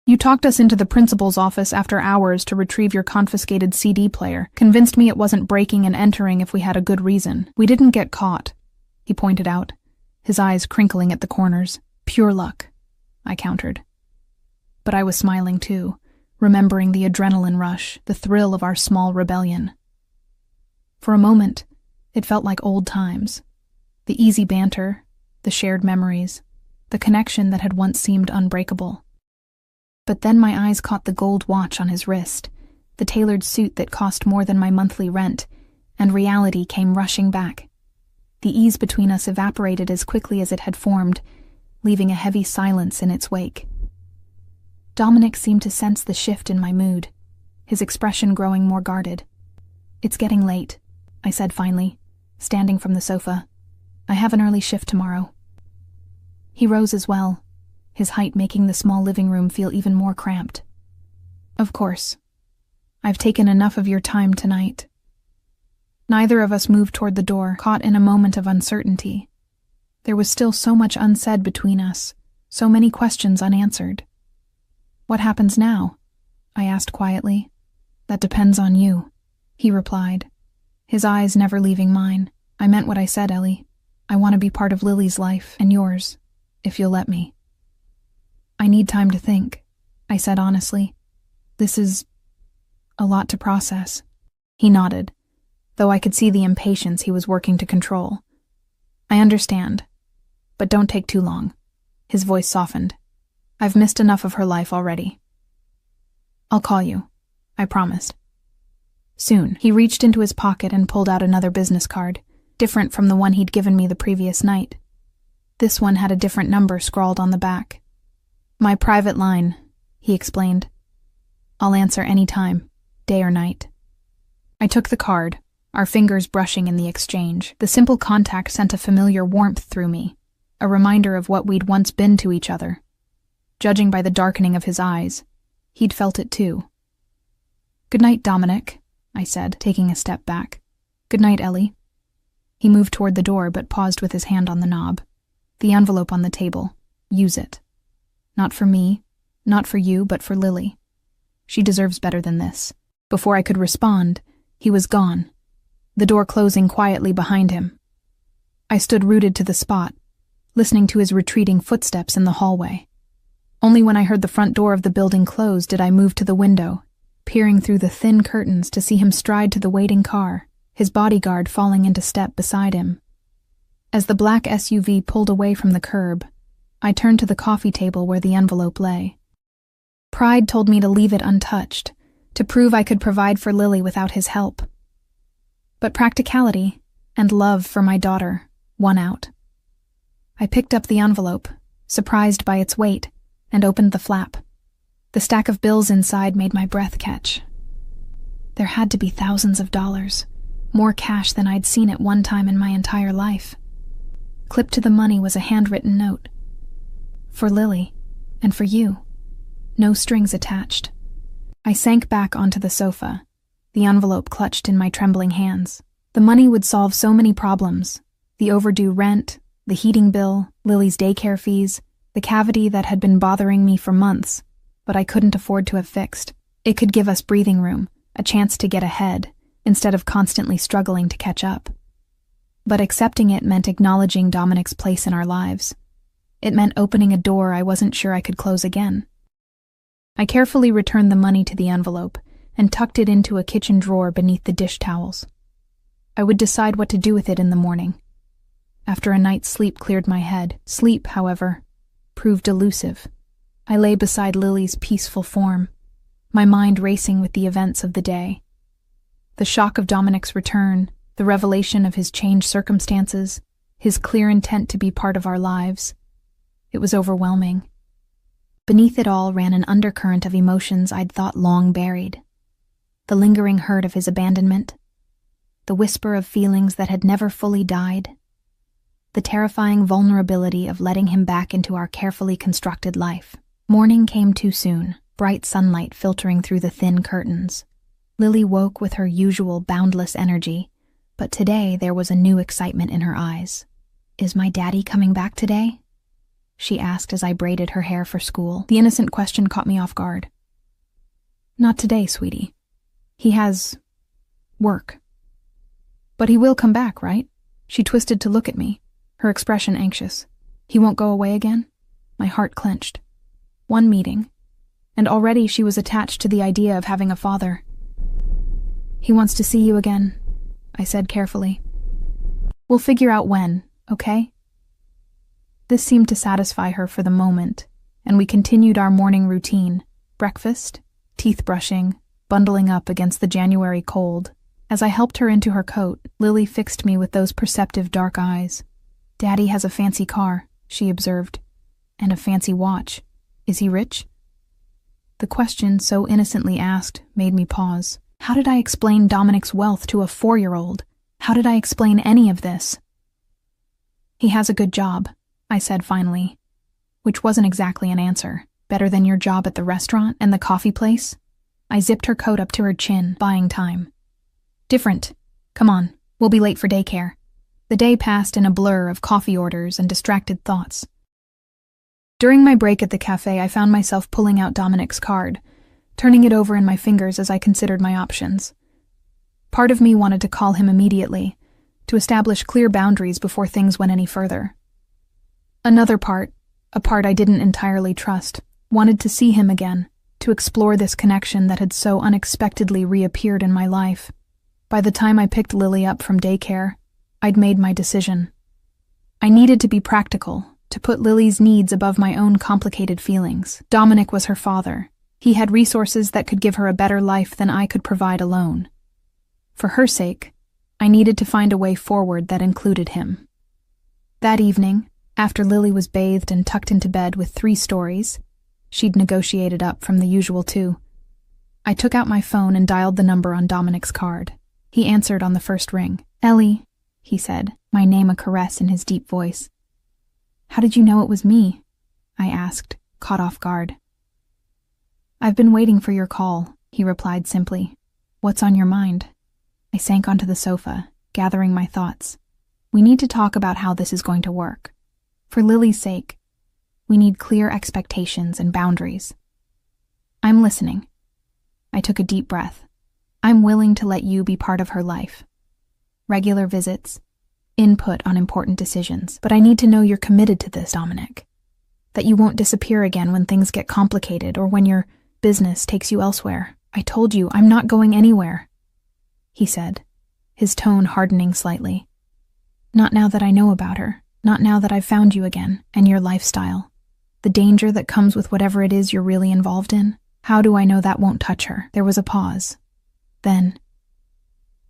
"You talked us into the principal's office after hours to retrieve your confiscated CD player, convinced me it wasn't breaking and entering if we had a good reason. We didn't get caught," he pointed out, his eyes crinkling at the corners. "Pure luck," I countered. But I was smiling too, remembering the adrenaline rush, the thrill of our small rebellion. For a moment, it felt like old times. The easy banter, the shared memories, the connection that had once seemed unbreakable. But then my eyes caught the gold watch on his wrist, the tailored suit that cost more than my monthly rent, and reality came rushing back. The ease between us evaporated as quickly as it had formed, leaving a heavy silence in its wake. Dominic seemed to sense the shift in my mood, his expression growing more guarded. "It's getting late," I said finally, standing from the sofa. "I have an early shift tomorrow." He rose as well, his height making the small living room feel even more cramped. "Of course. I've taken enough of your time tonight." Neither of us moved toward the door, caught in a moment of uncertainty. There was still so much unsaid between us, so many questions unanswered. "What happens now?" I asked quietly. "That depends on you," he replied, his eyes never leaving mine. "I meant what I said, Ellie. I want to be part of Lily's life, and yours, if you'll let me." "I need time to think," I said honestly. "This is A lot to process. He nodded, though I could see the impatience he was working to control. I understand, but don't take too long. His voice softened. I've missed enough of her life already. I'll call you, I promised. Soon, he reached into his pocket and pulled out another business card, different from the one he'd given me the previous night. This one had a different number scrawled on the back. My private line, he explained. I'll answer any time, day or night. I took the card, our fingers brushing in the exchange. The simple contact sent a familiar warmth through me, a reminder of what we'd once been to each other. Judging by the darkening of his eyes, he'd felt it too. Good night, Dominic, I said, taking a step back. Good night, Ellie. He moved toward the door but paused with his hand on the knob. The envelope on the table. Use it. Not for me, not for you, but for Lily. She deserves better than this. Before I could respond, he was gone, the door closing quietly behind him. I stood rooted to the spot, listening to his retreating footsteps in the hallway. Only when I heard the front door of the building close did I move to the window, peering through the thin curtains to see him stride to the waiting car, his bodyguard falling into step beside him. As the black SUV pulled away from the curb, I turned to the coffee table where the envelope lay. Pride told me to leave it untouched, to prove I could provide for Lily without his help. But practicality and love for my daughter won out. I picked up the envelope, surprised by its weight, and opened the flap. The stack of bills inside made my breath catch. There had to be thousands of dollars, more cash than I'd seen at one time in my entire life. Clipped to the money was a handwritten note. For Lily, and for you. No strings attached. I sank back onto the sofa, the envelope clutched in my trembling hands. The money would solve so many problems. The overdue rent, the heating bill, Lily's daycare fees, the cavity that had been bothering me for months, but I couldn't afford to have fixed. It could give us breathing room, a chance to get ahead, instead of constantly struggling to catch up. But accepting it meant acknowledging Dominic's place in our lives. It meant opening a door I wasn't sure I could close again. I carefully returned the money to the envelope and tucked it into a kitchen drawer beneath the dish towels. I would decide what to do with it in the morning. After a night's sleep cleared my head, sleep, however, proved elusive. I lay beside Lily's peaceful form, my mind racing with the events of the day. The shock of Dominic's return, the revelation of his changed circumstances, his clear intent to be part of our lives. It was overwhelming. Beneath it all ran an undercurrent of emotions I'd thought long buried. The lingering hurt of his abandonment, the whisper of feelings that had never fully died, the terrifying vulnerability of letting him back into our carefully constructed life. Morning came too soon, bright sunlight filtering through the thin curtains. Lily woke with her usual boundless energy, but today there was a new excitement in her eyes. "Is my daddy coming back today?" she asked as I braided her hair for school. The innocent question caught me off guard. "Not today, sweetie. He has work." "But he will come back, right?" She twisted to look at me, her expression anxious. "He won't go away again?" My heart clenched. One meeting, and already she was attached to the idea of having a father. "He wants to see you again," I said carefully. "We'll figure out when, okay?" This seemed to satisfy her for the moment, and we continued our morning routine: breakfast, teeth brushing, bundling up against the January cold. As I helped her into her coat, Lily fixed me with those perceptive dark eyes. "Daddy has a fancy car," she observed, "and a fancy watch. Is he rich?" The question, so innocently asked, made me pause. How did I explain Dominic's wealth to a 4-year-old? How did I explain any of this? "He has a good job," I said finally, which wasn't exactly an answer. "Better than your job at the restaurant and the coffee place?" I zipped her coat up to her chin, buying time. "Different. Come on, we'll be late for daycare." The day passed in a blur of coffee orders and distracted thoughts. During my break at the cafe, I found myself pulling out Dominic's card, turning it over in my fingers as I considered my options. Part of me wanted to call him immediately, to establish clear boundaries before things went any further. Another part, a part I didn't entirely trust, wanted to see him again, to explore this connection that had so unexpectedly reappeared in my life. By the time I picked Lily up from daycare, I'd made my decision. I needed to be practical, to put Lily's needs above my own complicated feelings. Dominic was her father. He had resources that could give her a better life than I could provide alone. For her sake, I needed to find a way forward that included him. That evening, after Lily was bathed and tucked into bed with 3 stories, she'd negotiated up from the usual 2, I took out my phone and dialed the number on Dominic's card. He answered on the first ring. "Ellie," he said, my name a caress in his deep voice. "How did you know it was me?" I asked, caught off guard. "I've been waiting for your call," he replied simply. "What's on your mind?" I sank onto the sofa, gathering my thoughts. We need to talk about how this is going to work. For Lily's sake, we need clear expectations and boundaries. "I'm listening." I took a deep breath. "I'm willing to let you be part of her life. Regular visits, input on important decisions, but I need to know you're committed to this, Dominic. That you won't disappear again when things get complicated or when your business takes you elsewhere. I told you, I'm not going anywhere," he said, his tone hardening slightly. "Not now that I know about her, not now that I've found you again, and your lifestyle. The danger that comes with whatever it is you're really involved in. How do I know that won't touch her?" There was a pause. Then,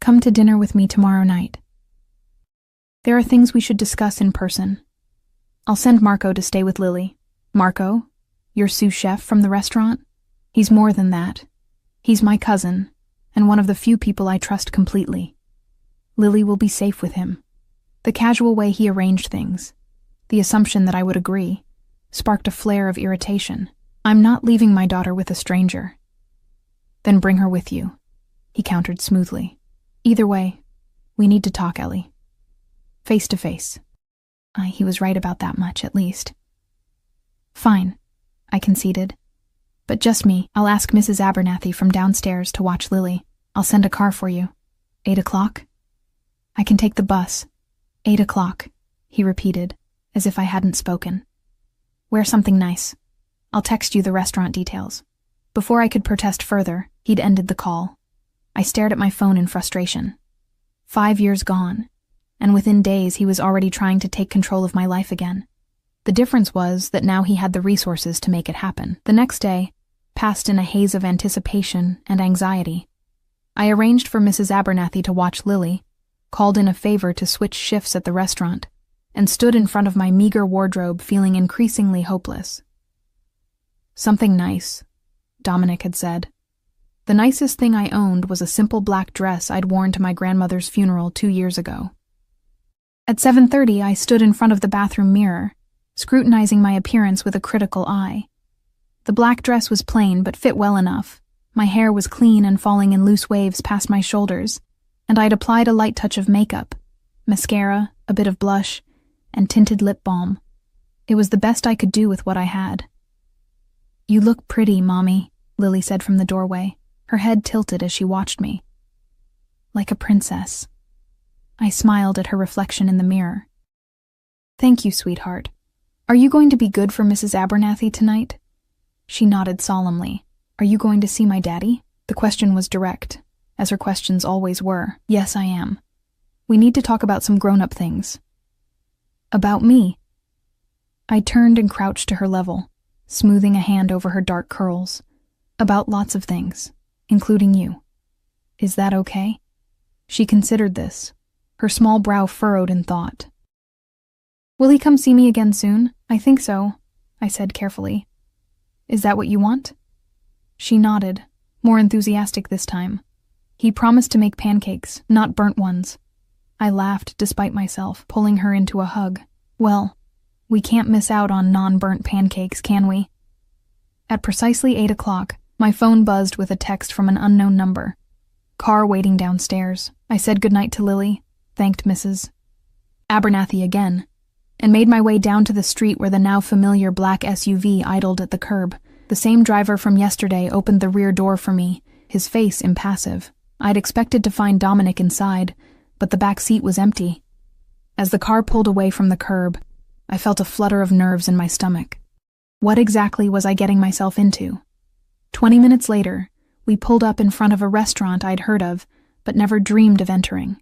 "Come to dinner with me tomorrow night. There are things we should discuss in person. I'll send Marco to stay with Lily." "Marco? Your sous chef from the restaurant?" "He's more than that. He's my cousin, and one of the few people I trust completely. Lily will be safe with him." The casual way he arranged things, the assumption that I would agree, sparked a flare of irritation. "I'm not leaving my daughter with a stranger." "Then bring her with you," he countered smoothly. "Either way, we need to talk, Ellie. Face to face." He was right about that much, at least. "Fine," I conceded. "But just me. I'll ask Mrs. Abernathy from downstairs to watch Lily. I'll send a car for you. 8 o'clock? I can take the bus." 8 o'clock, he repeated, as if I hadn't spoken. "Wear something nice. I'll text you the restaurant details." Before I could protest further, he'd ended the call. I stared at my phone in frustration. 5 years gone, and within days he was already trying to take control of my life again. The difference was that now he had the resources to make it happen. The next day passed in a haze of anticipation and anxiety. I arranged for Mrs. Abernathy to watch Lily, called in a favor to switch shifts at the restaurant, and stood in front of my meager wardrobe feeling increasingly hopeless. "Something nice," Dominic had said. The nicest thing I owned was a simple black dress I'd worn to my grandmother's funeral 2 years ago. At 7:30, I stood in front of the bathroom mirror, scrutinizing my appearance with a critical eye. The black dress was plain but fit well enough. My hair was clean and falling in loose waves past my shoulders, and I'd applied a light touch of makeup, mascara, a bit of blush, and tinted lip balm. It was the best I could do with what I had. "You look pretty, Mommy," Lily said from the doorway, her head tilted as she watched me. "Like a princess." I smiled at her reflection in the mirror. "Thank you, sweetheart. Are you going to be good for Mrs. Abernathy tonight?" She nodded solemnly. "Are you going to see my daddy?" The question was direct, as her questions always were. "Yes, I am. We need to talk about some grown-up things." "About me?" I turned and crouched to her level, smoothing a hand over her dark curls. "About lots of things, including you. Is that okay?" She considered this, her small brow furrowed in thought. "Will he come see me again soon?" "I think so," I said carefully. "Is that what you want?" She nodded, more enthusiastic this time. "He promised to make pancakes, not burnt ones." I laughed despite myself, pulling her into a hug. "Well, we can't miss out on non-burnt pancakes, can we?" At precisely 8 o'clock, my phone buzzed with a text from an unknown number. "Car waiting downstairs." I said goodnight to Lily, thanked Mrs. Abernathy again, and made my way down to the street where the now familiar black SUV idled at the curb. The same driver from yesterday opened the rear door for me, his face impassive. I'd expected to find Dominic inside, but the back seat was empty. As the car pulled away from the curb, I felt a flutter of nerves in my stomach. What exactly was I getting myself into? 20 minutes later, we pulled up in front of a restaurant I'd heard of, but never dreamed of entering.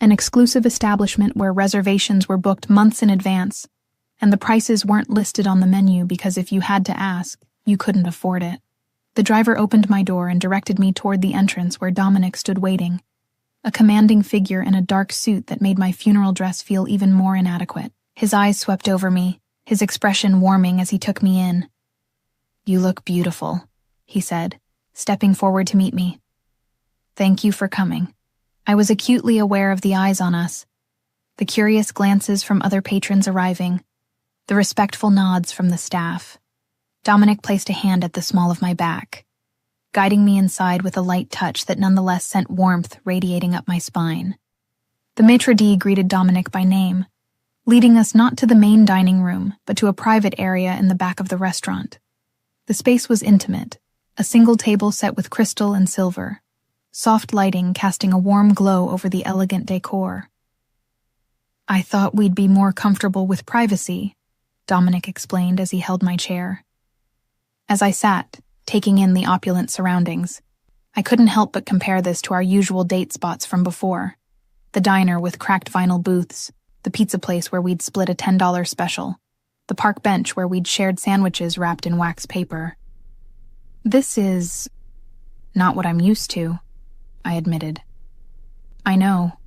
An exclusive establishment where reservations were booked months in advance, and the prices weren't listed on the menu because if you had to ask, you couldn't afford it. The driver opened my door and directed me toward the entrance where Dominic stood waiting, a commanding figure in a dark suit that made my funeral dress feel even more inadequate. His eyes swept over me, his expression warming as he took me in. "You look beautiful," he said, stepping forward to meet me. "Thank you for coming." I was acutely aware of the eyes on us, the curious glances from other patrons arriving, the respectful nods from the staff. Dominic placed a hand at the small of my back, guiding me inside with a light touch that nonetheless sent warmth radiating up my spine. The maitre d' greeted Dominic by name, leading us not to the main dining room, but to a private area in the back of the restaurant. The space was intimate, a single table set with crystal and silver, soft lighting casting a warm glow over the elegant decor. "I thought we'd be more comfortable with privacy," Dominic explained as he held my chair. As I sat, taking in the opulent surroundings, I couldn't help but compare this to our usual date spots from before. The diner with cracked vinyl booths, the pizza place where we'd split a $10 special, the park bench where we'd shared sandwiches wrapped in wax paper. "This is not what I'm used to," I admitted. "I know."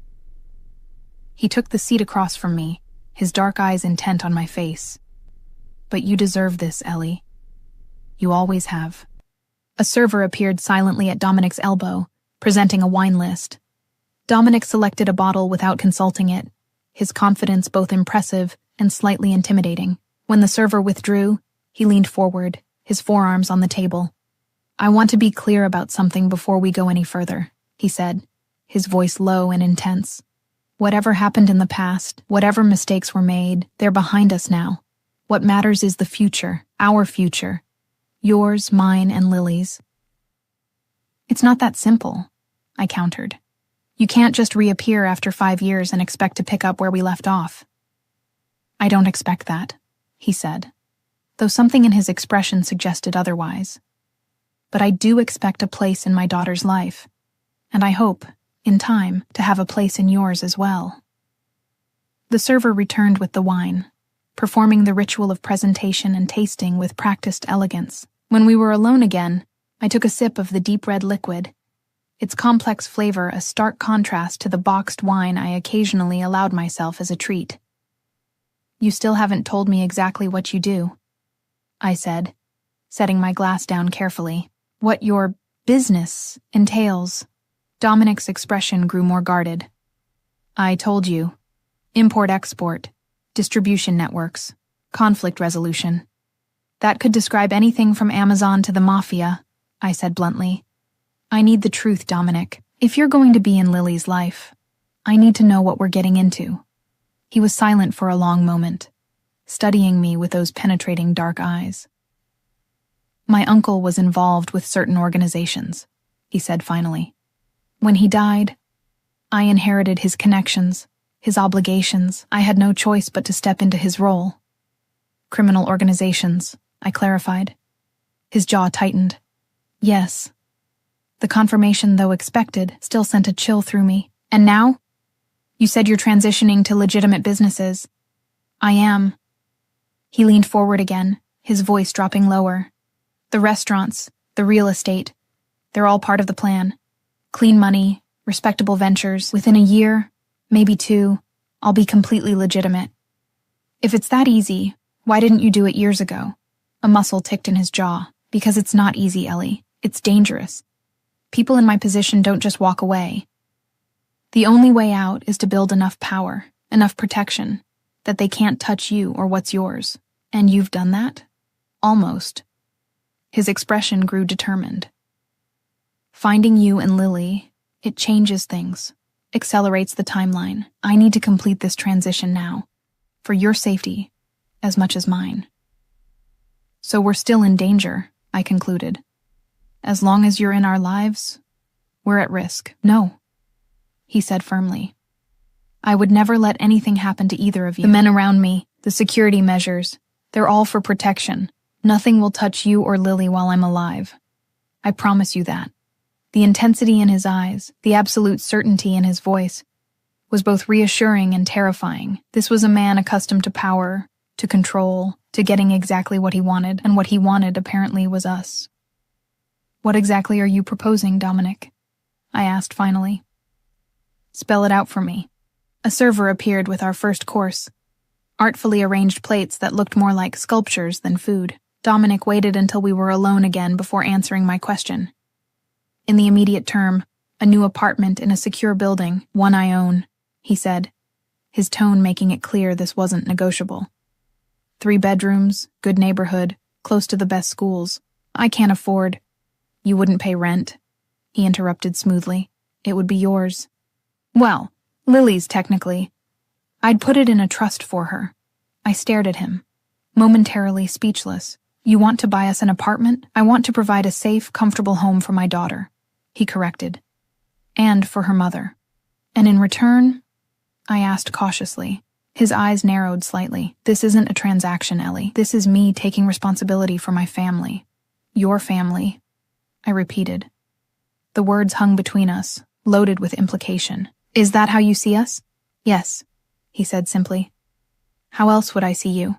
He took the seat across from me, his dark eyes intent on my face. "But you deserve this, Ellie. You always have." A server appeared silently at Dominic's elbow, presenting a wine list. Dominic selected a bottle without consulting it, his confidence both impressive and slightly intimidating. When the server withdrew, he leaned forward, his forearms on the table. "I want to be clear about something before we go any further," he said, his voice low and intense. "Whatever happened in the past, whatever mistakes were made, they're behind us now. What matters is the future, our future. Yours, mine, and Lily's." "It's not that simple," I countered. "You can't just reappear after 5 years and expect to pick up where we left off." "I don't expect that," he said, though something in his expression suggested otherwise. "But I do expect a place in my daughter's life, and I hope, in time, to have a place in yours as well." The server returned with the wine, performing the ritual of presentation and tasting with practiced elegance. When we were alone again, I took a sip of the deep red liquid, its complex flavor a stark contrast to the boxed wine I occasionally allowed myself as a treat. "You still haven't told me exactly what you do," I said, setting my glass down carefully. "What your business entails." Dominic's expression grew more guarded. "I told you. Import-export. Distribution networks, conflict resolution. That could describe anything from Amazon to the Mafia," I said bluntly. "I need the truth, Dominic. If you're going to be in Lily's life, I need to know what we're getting into." He was silent for a long moment, studying me with those penetrating dark eyes. "My uncle was involved with certain organizations," he said finally. "When he died, I inherited his connections, his obligations. I had no choice but to step into his role." "Criminal organizations," I clarified. His jaw tightened. "Yes." The confirmation, though expected, still sent a chill through me. "And now? You said you're transitioning to legitimate businesses." "I am." He leaned forward again, his voice dropping lower. "The restaurants, the real estate, they're all part of the plan. Clean money, respectable ventures. Within a year, maybe 2, I'll be completely legitimate." "If it's that easy, why didn't you do it years ago?" A muscle ticked in his jaw. "Because it's not easy, Ellie. It's dangerous. People in my position don't just walk away. The only way out is to build enough power, enough protection, that they can't touch you or what's yours. And you've done that? Almost." His expression grew determined. "Finding you and Lily, it changes things. Accelerates the timeline. I need to complete this transition now, for your safety, as much as mine." "So we're still in danger," I concluded. "As long as you're in our lives, we're at risk." "No," he said firmly. "I would never let anything happen to either of you. The men around me, the security measures, they're all for protection. Nothing will touch you or Lily while I'm alive. I promise you that. The intensity in his eyes, the absolute certainty in his voice, was both reassuring and terrifying. This was a man accustomed to power, to control, to getting exactly what he wanted, and what he wanted apparently was us. "What exactly are you proposing, Dominic?" I asked finally. "Spell it out for me." A server appeared with our first course, artfully arranged plates that looked more like sculptures than food. Dominic waited until we were alone again before answering my question. "In the immediate term, a new apartment in a secure building, one I own," he said, his tone making it clear this wasn't negotiable. 3 bedrooms, good neighborhood, close to the best schools. "I can't afford—" "You wouldn't pay rent," he interrupted smoothly. "It would be yours." "Well, Lily's technically. I'd put it in a trust for her." I stared at him, momentarily speechless. "You want to buy us an apartment? I want to provide a safe, comfortable home for my daughter," he corrected. "And for her mother." "And in return?" I asked cautiously. His eyes narrowed slightly. "This isn't a transaction, Ellie. This is me taking responsibility for my family." "Your family," I repeated. The words hung between us, loaded with implication. "Is that how you see us?" "Yes," he said simply. "How else would I see you?"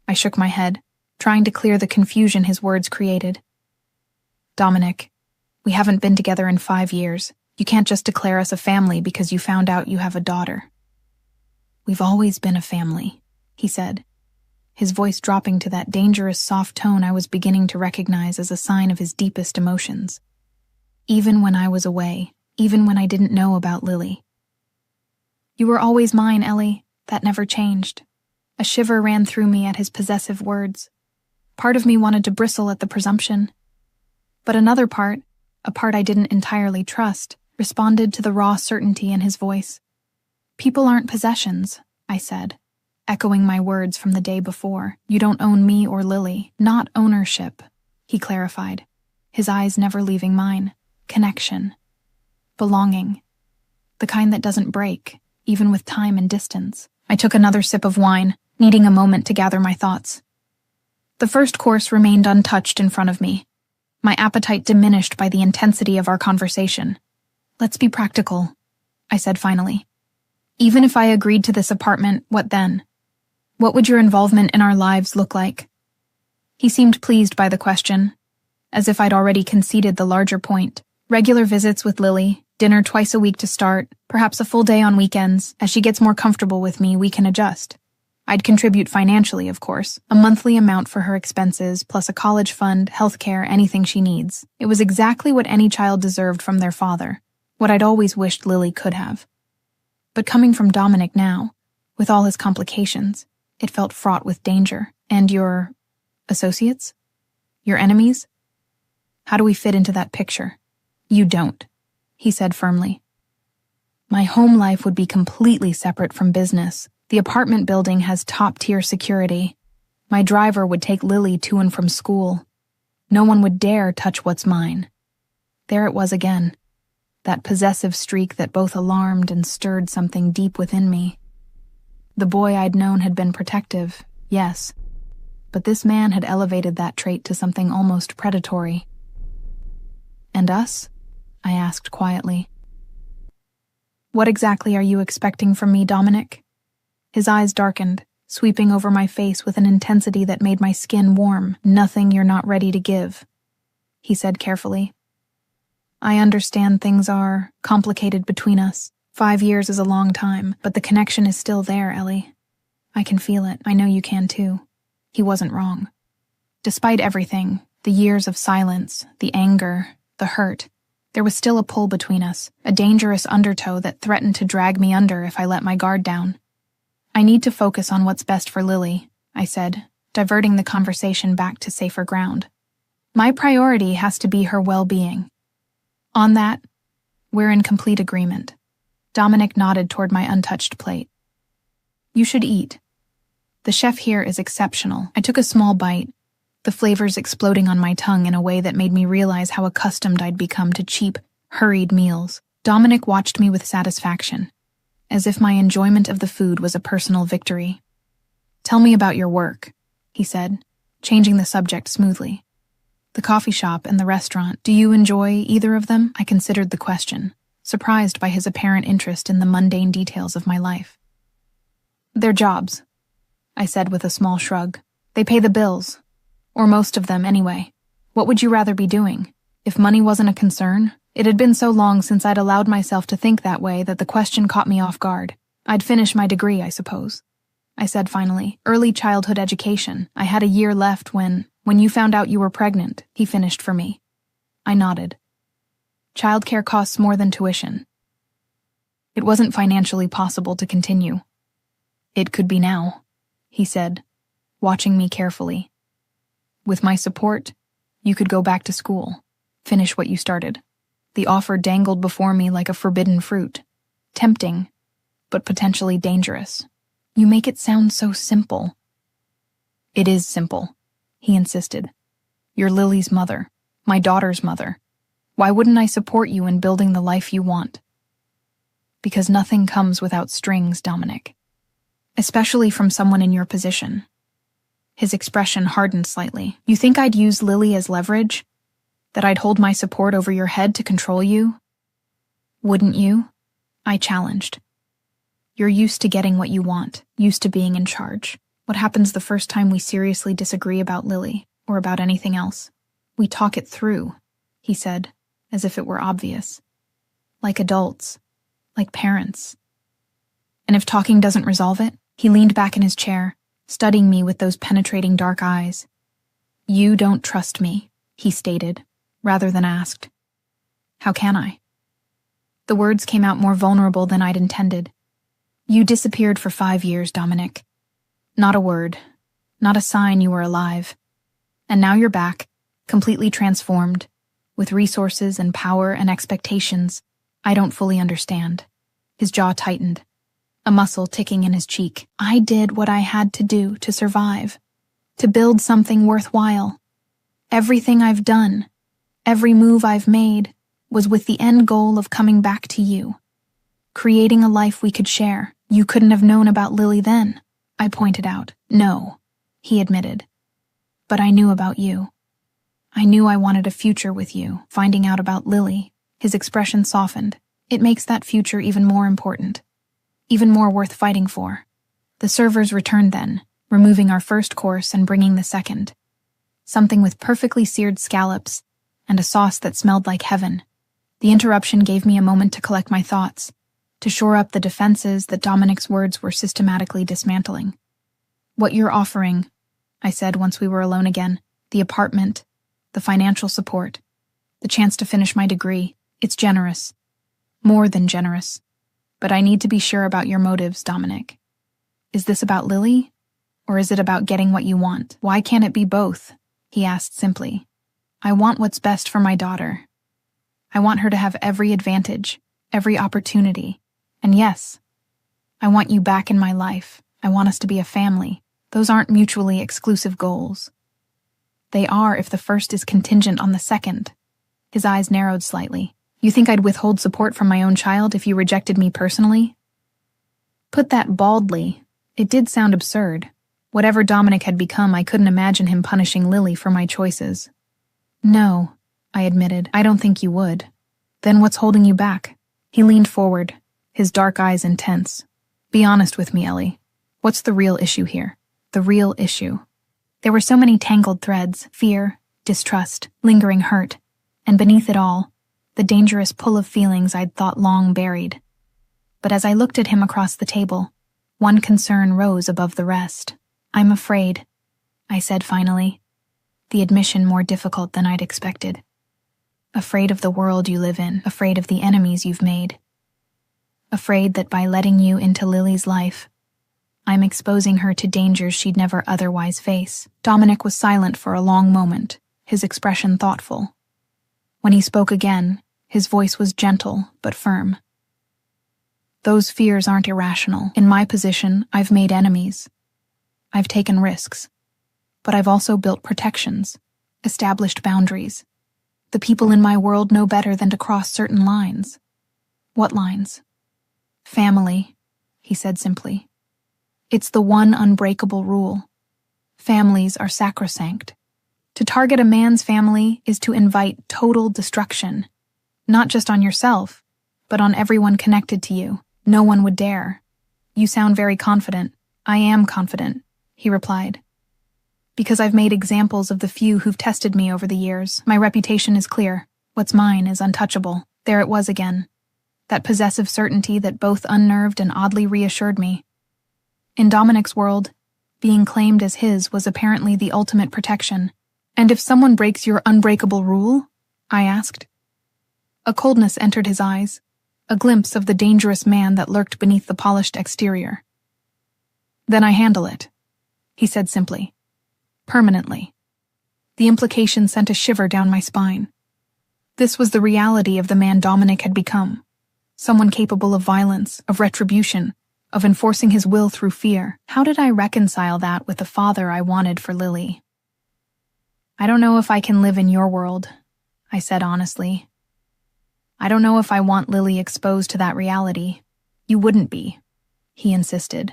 I shook my head, trying to clear the confusion his words created. "Dominic, we haven't been together in 5 years. You can't just declare us a family because you found out you have a daughter." "We've always been a family," he said, his voice dropping to that dangerous soft tone I was beginning to recognize as a sign of his deepest emotions. "Even when I was away, even when I didn't know about Lily." "You were always mine, Ellie. That never changed." A shiver ran through me at his possessive words. Part of me wanted to bristle at the presumption. But another part, a part I didn't entirely trust, responded to the raw certainty in his voice. "People aren't possessions," I said, echoing my words from the day before. "You don't own me or Lily. Not ownership," he clarified, his eyes never leaving mine. "Connection. Belonging. The kind that doesn't break, even with time and distance." I took another sip of wine, needing a moment to gather my thoughts. The first course remained untouched in front of me, my appetite diminished by the intensity of our conversation. "Let's be practical," I said finally. "Even if I agreed to this apartment, what then? What would your involvement in our lives look like?" He seemed pleased by the question, as if I'd already conceded the larger point. "Regular visits with Lily, dinner twice a week to start, perhaps a full day on weekends. As she gets more comfortable with me, we can adjust. I'd contribute financially, of course, a monthly amount for her expenses, plus a college fund, healthcare, anything she needs. It was exactly what any child deserved from their father, what I'd always wished Lily could have. But coming from Dominic now, with all his complications, it felt fraught with danger. And your associates? Your enemies? How do we fit into that picture?" "You don't," he said firmly. "My home life would be completely separate from business. The apartment building has top-tier security. My driver would take Lily to and from school. No one would dare touch what's mine." There it was again, that possessive streak that both alarmed and stirred something deep within me. The boy I'd known had been protective, yes, but this man had elevated that trait to something almost predatory. "And us?" I asked quietly. "What exactly are you expecting from me, Dominic?" His eyes darkened, sweeping over my face with an intensity that made my skin warm. "Nothing you're not ready to give," he said carefully. "I understand things are complicated between us. 5 years is a long time, but the connection is still there, Ellie. I can feel it. I know you can too." He wasn't wrong. Despite everything, the years of silence, the anger, the hurt, there was still a pull between us, a dangerous undertow that threatened to drag me under if I let my guard down. "I need to focus on what's best for Lily," I said, diverting the conversation back to safer ground. "My priority has to be her well-being. On that, we're in complete agreement." Dominic nodded toward my untouched plate. "You should eat. The chef here is exceptional." I took a small bite, the flavors exploding on my tongue in a way that made me realize how accustomed I'd become to cheap, hurried meals. Dominic watched me with satisfaction, as if my enjoyment of the food was a personal victory. "Tell me about your work," he said, changing the subject smoothly. The coffee shop and the restaurant. Do you enjoy either of them? I considered the question, surprised by his apparent interest in the mundane details of my life. They're jobs, I said with a small shrug. They pay the bills. Or most of them, anyway. What would you rather be doing? If money wasn't a concern? It had been so long since I'd allowed myself to think that way that the question caught me off guard. I'd finish my degree, I suppose. I said finally. Early childhood education. I had a year left when you found out you were pregnant, he finished for me. I nodded. Childcare costs more than tuition. It wasn't financially possible to continue. It could be now, he said, watching me carefully. With my support, you could go back to school, finish what you started. The offer dangled before me like a forbidden fruit, tempting, but potentially dangerous. You make it sound so simple. It is simple, he insisted. You're Lily's mother, my daughter's mother. Why wouldn't I support you in building the life you want? Because nothing comes without strings, Dominic. Especially from someone in your position. His expression hardened slightly. You think I'd use Lily as leverage? That I'd hold my support over your head to control you? Wouldn't you? I challenged. You're used to getting what you want, used to being in charge. What happens the first time we seriously disagree about Lily, or about anything else? We talk it through, he said, as if it were obvious. Like adults. Like parents. And if talking doesn't resolve it? He leaned back in his chair, studying me with those penetrating dark eyes. You don't trust me, he stated, rather than asked. How can I? The words came out more vulnerable than I'd intended. You disappeared for 5 years, Dominic. Not a word, not a sign you were alive. And now you're back, completely transformed, with resources and power and expectations I don't fully understand. His jaw tightened, a muscle ticking in his cheek. I did what I had to do to survive, to build something worthwhile. Everything I've done, every move I've made, was with the end goal of coming back to you. Creating a life we could share. You couldn't have known about Lily then, I pointed out. No, he admitted. But I knew about you. I knew I wanted a future with you. Finding out about Lily, his expression softened. It makes that future even more important. Even more worth fighting for. The servers returned then, removing our first course and bringing the second. Something with perfectly seared scallops and a sauce that smelled like heaven. The interruption gave me a moment to collect my thoughts, to shore up the defenses that Dominic's words were systematically dismantling. What you're offering, I said once we were alone again, the apartment, the financial support, the chance to finish my degree, it's generous. More than generous. But I need to be sure about your motives, Dominic. Is this about Lily? Or is it about getting what you want? Why can't it be both? He asked simply. I want what's best for my daughter. I want her to have every advantage, every opportunity. And yes, I want you back in my life. I want us to be a family. Those aren't mutually exclusive goals. They are if the first is contingent on the second. His eyes narrowed slightly. You think I'd withhold support from my own child if you rejected me personally? Put that baldly, it did sound absurd. Whatever Dominic had become, I couldn't imagine him punishing Lily for my choices. No, I admitted, I don't think you would. Then what's holding you back? He leaned forward, his dark eyes intense. Be honest with me, Ellie. What's the real issue here? The real issue. There were so many tangled threads, fear, distrust, lingering hurt, and beneath it all, the dangerous pull of feelings I'd thought long buried. But as I looked at him across the table, one concern rose above the rest. I'm afraid, I said finally, the admission more difficult than I'd expected. Afraid of the world you live in, afraid of the enemies you've made. Afraid that by letting you into Lily's life, I'm exposing her to dangers she'd never otherwise face. Dominic was silent for a long moment, his expression thoughtful. When he spoke again, his voice was gentle but firm. Those fears aren't irrational. In my position, I've made enemies. I've taken risks. But I've also built protections, established boundaries. The people in my world know better than to cross certain lines. What lines? Family, he said simply. It's the one unbreakable rule. Families are sacrosanct. To target a man's family is to invite total destruction. Not just on yourself, but on everyone connected to you. No one would dare. You sound very confident. I am confident, he replied. Because I've made examples of the few who've tested me over the years. My reputation is clear. What's mine is untouchable. There it was again. That possessive certainty that both unnerved and oddly reassured me. In Dominic's world, being claimed as his was apparently the ultimate protection. And if someone breaks your unbreakable rule? I asked. A coldness entered his eyes, a glimpse of the dangerous man that lurked beneath the polished exterior. Then I handle it, he said simply. Permanently. The implication sent a shiver down my spine. This was the reality of the man Dominic had become. Someone capable of violence, of retribution, of enforcing his will through fear. How did I reconcile that with the father I wanted for Lily? I don't know if I can live in your world, I said honestly. I don't know if I want Lily exposed to that reality. You wouldn't be, he insisted.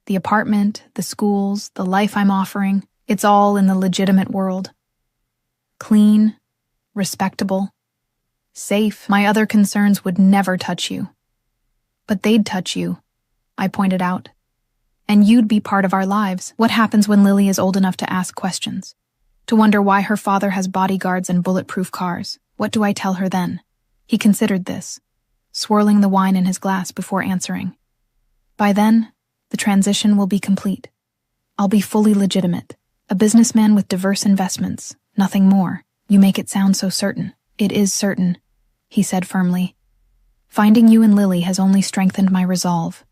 The apartment, the schools, the life I'm offering, it's all in the legitimate world. Clean, respectable, safe. My other concerns would never touch you. But they'd touch you, I pointed out. And you'd be part of our lives. What happens when Lily is old enough to ask questions? To wonder why her father has bodyguards and bulletproof cars? What do I tell her then? He considered this, swirling the wine in his glass before answering. By then, the transition will be complete. I'll be fully legitimate, a businessman with diverse investments, nothing more. You make it sound so certain. It is certain, he said firmly. Finding you and Lily has only strengthened my resolve.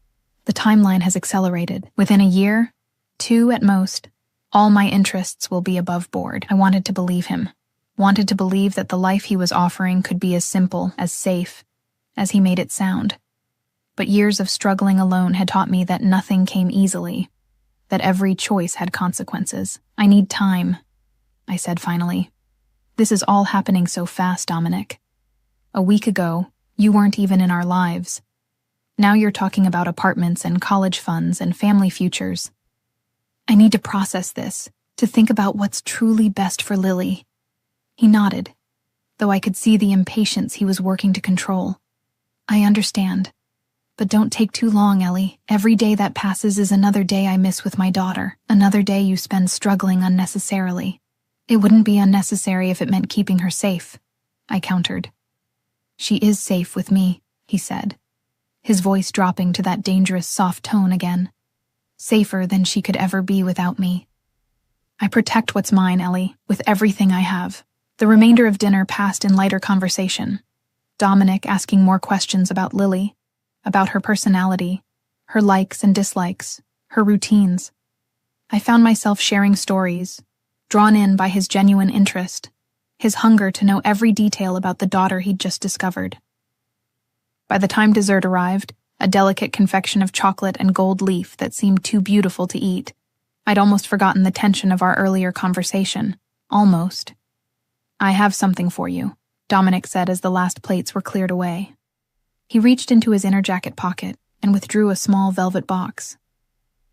The timeline has accelerated. Within a year, 2 at most, all my interests will be above board. I wanted to believe him. Wanted to believe that the life he was offering could be as simple, as safe, as he made it sound. But years of struggling alone had taught me that nothing came easily, that every choice had consequences. I need time, I said finally. This is all happening so fast, Dominic. A week ago, you weren't even in our lives. Now you're talking about apartments and college funds and family futures. I need to process this, to think about what's truly best for Lily. He nodded, though I could see the impatience he was working to control. I understand. But don't take too long, Ellie. Every day that passes is another day I miss with my daughter, another day you spend struggling unnecessarily. It wouldn't be unnecessary if it meant keeping her safe, I countered. She is safe with me, he said, his voice dropping to that dangerous soft tone again. Safer than she could ever be without me. I protect what's mine, Ellie, with everything I have. The remainder of dinner passed in lighter conversation. Dominic asking more questions about Lily, about her personality, her likes and dislikes, her routines. I found myself sharing stories, drawn in by his genuine interest, his hunger to know every detail about the daughter he'd just discovered. By the time dessert arrived, a delicate confection of chocolate and gold leaf that seemed too beautiful to eat, I'd almost forgotten the tension of our earlier conversation. Almost. I have something for you, Dominic said as the last plates were cleared away. He reached into his inner jacket pocket and withdrew a small velvet box.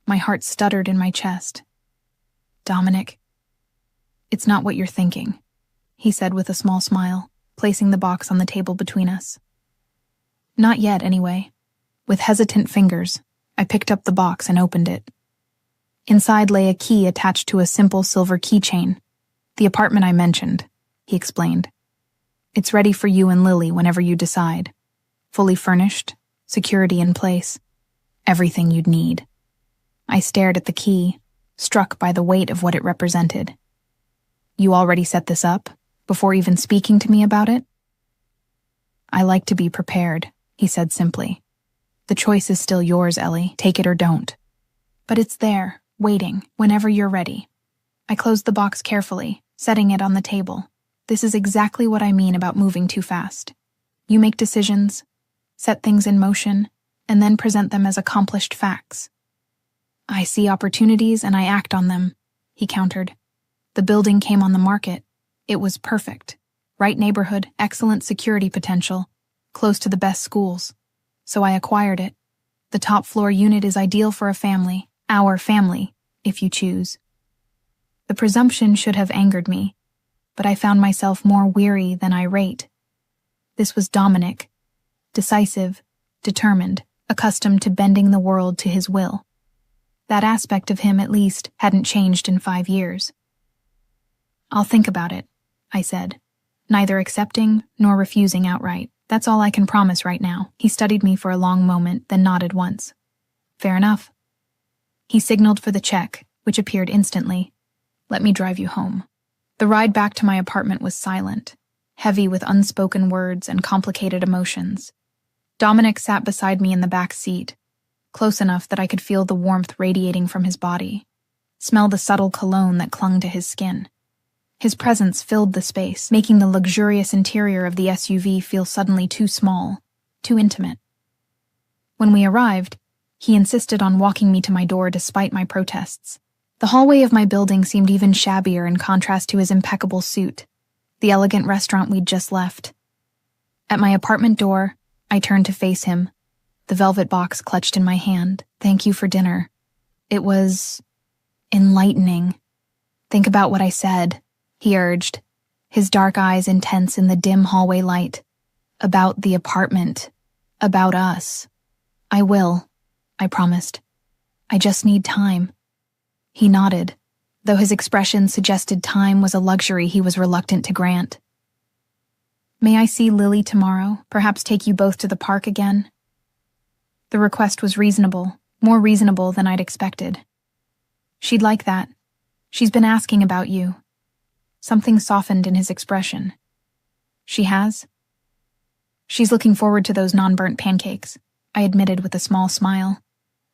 My heart stuttered in my chest. Dominic, it's not what you're thinking, he said with a small smile, placing the box on the table between us. Not yet, anyway. With hesitant fingers, I picked up the box and opened it. Inside lay a key attached to a simple silver keychain. The apartment I mentioned, he explained. It's ready for you and Lily whenever you decide. Fully furnished, security in place, everything you'd need. I stared at the key, struck by the weight of what it represented. You already set this up, before even speaking to me about it? I like to be prepared, he said simply. The choice is still yours, Ellie. Take it or don't. But it's there, waiting, whenever you're ready. I closed the box carefully, setting it on the table. This is exactly what I mean about moving too fast. You make decisions, set things in motion, and then present them as accomplished facts. I see opportunities and I act on them, he countered. The building came on the market. It was perfect. Right neighborhood, excellent security potential, close to the best schools. So I acquired it. The top floor unit is ideal for a family, our family, if you choose. The presumption should have angered me, but I found myself more weary than irate. This was Dominic, decisive, determined, accustomed to bending the world to his will. That aspect of him, at least, hadn't changed in 5 years. "I'll think about it," I said, neither accepting nor refusing outright. "That's all I can promise right now." He studied me for a long moment, then nodded once. "Fair enough." He signaled for the check, which appeared instantly. "Let me drive you home." The ride back to my apartment was silent, heavy with unspoken words and complicated emotions. Dominic sat beside me in the back seat, close enough that I could feel the warmth radiating from his body, smell the subtle cologne that clung to his skin. His presence filled the space, making the luxurious interior of the SUV feel suddenly too small, too intimate. When we arrived, he insisted on walking me to my door despite my protests. The hallway of my building seemed even shabbier in contrast to his impeccable suit, the elegant restaurant we'd just left. At my apartment door, I turned to face him, the velvet box clutched in my hand. "Thank you for dinner." It was enlightening. "Think about what I said," he urged, his dark eyes intense in the dim hallway light. "About the apartment. About us." "I will," I promised. "I just need time." He nodded, though his expression suggested time was a luxury he was reluctant to grant. "May I see Lily tomorrow? Perhaps take you both to the park again?" The request was reasonable, more reasonable than I'd expected. "She'd like that. She's been asking about you." Something softened in his expression. "She has?" "She's looking forward to those non-burnt pancakes," I admitted with a small smile.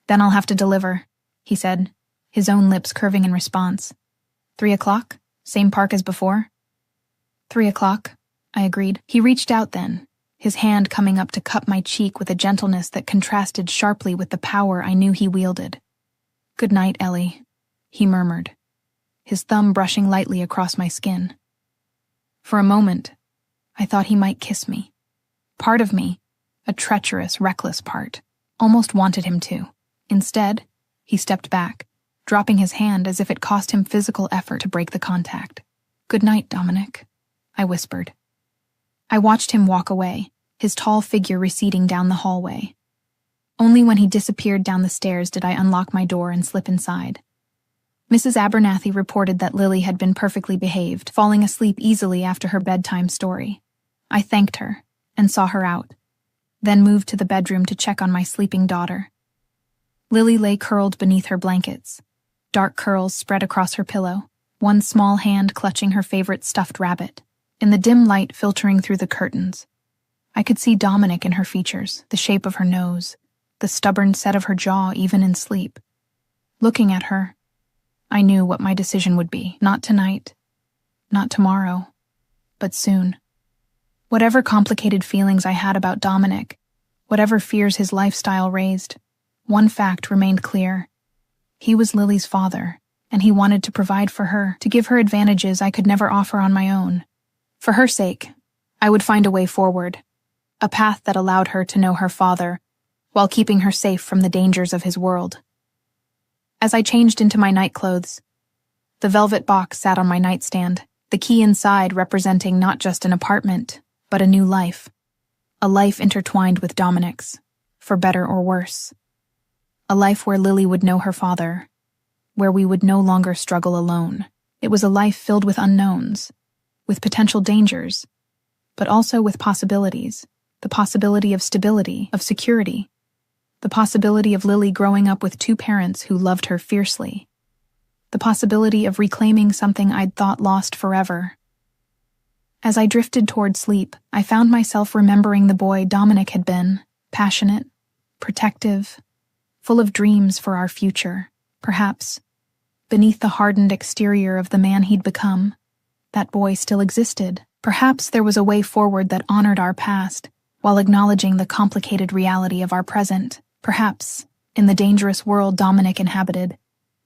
"Then I'll have to deliver," he said, his own lips curving in response. 3 o'clock? Same park as before?" 3 o'clock, I agreed. He reached out then, his hand coming up to cup my cheek with a gentleness that contrasted sharply with the power I knew he wielded. "Good night, Ellie," he murmured, his thumb brushing lightly across my skin. For a moment, I thought he might kiss me. Part of me, a treacherous, reckless part, almost wanted him to. Instead, he stepped back, dropping his hand as if it cost him physical effort to break the contact. "Good night, Dominic," I whispered. I watched him walk away, his tall figure receding down the hallway. Only when he disappeared down the stairs did I unlock my door and slip inside. Mrs. Abernathy reported that Lily had been perfectly behaved, falling asleep easily after her bedtime story. I thanked her and saw her out, then moved to the bedroom to check on my sleeping daughter. Lily lay curled beneath her blankets, dark curls spread across her pillow, one small hand clutching her favorite stuffed rabbit. In the dim light filtering through the curtains, I could see Dominic in her features, the shape of her nose, the stubborn set of her jaw even in sleep. Looking at her, I knew what my decision would be. Not tonight, not tomorrow, but soon. Whatever complicated feelings I had about Dominic, whatever fears his lifestyle raised, one fact remained clear. He was Lily's father, and he wanted to provide for her, to give her advantages I could never offer on my own. For her sake, I would find a way forward, a path that allowed her to know her father, while keeping her safe from the dangers of his world. As I changed into my nightclothes, the velvet box sat on my nightstand, the key inside representing not just an apartment, but a new life. A life intertwined with Dominic's, for better or worse. A life where Lily would know her father, where we would no longer struggle alone. It was a life filled with unknowns, with potential dangers, but also with possibilities. The possibility of stability, of security. The possibility of Lily growing up with 2 parents who loved her fiercely. The possibility of reclaiming something I'd thought lost forever. As I drifted toward sleep, I found myself remembering the boy Dominic had been, passionate, protective, full of dreams for our future. Perhaps, beneath the hardened exterior of the man he'd become, that boy still existed. Perhaps there was a way forward that honored our past, while acknowledging the complicated reality of our present. Perhaps, in the dangerous world Dominic inhabited,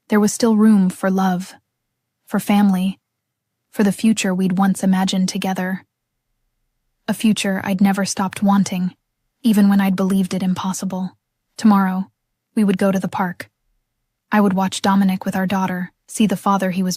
there was still room for love, for family, for the future we'd once imagined together. A future I'd never stopped wanting, even when I'd believed it impossible. Tomorrow, we would go to the park. I would watch Dominic with our daughter, see the father he was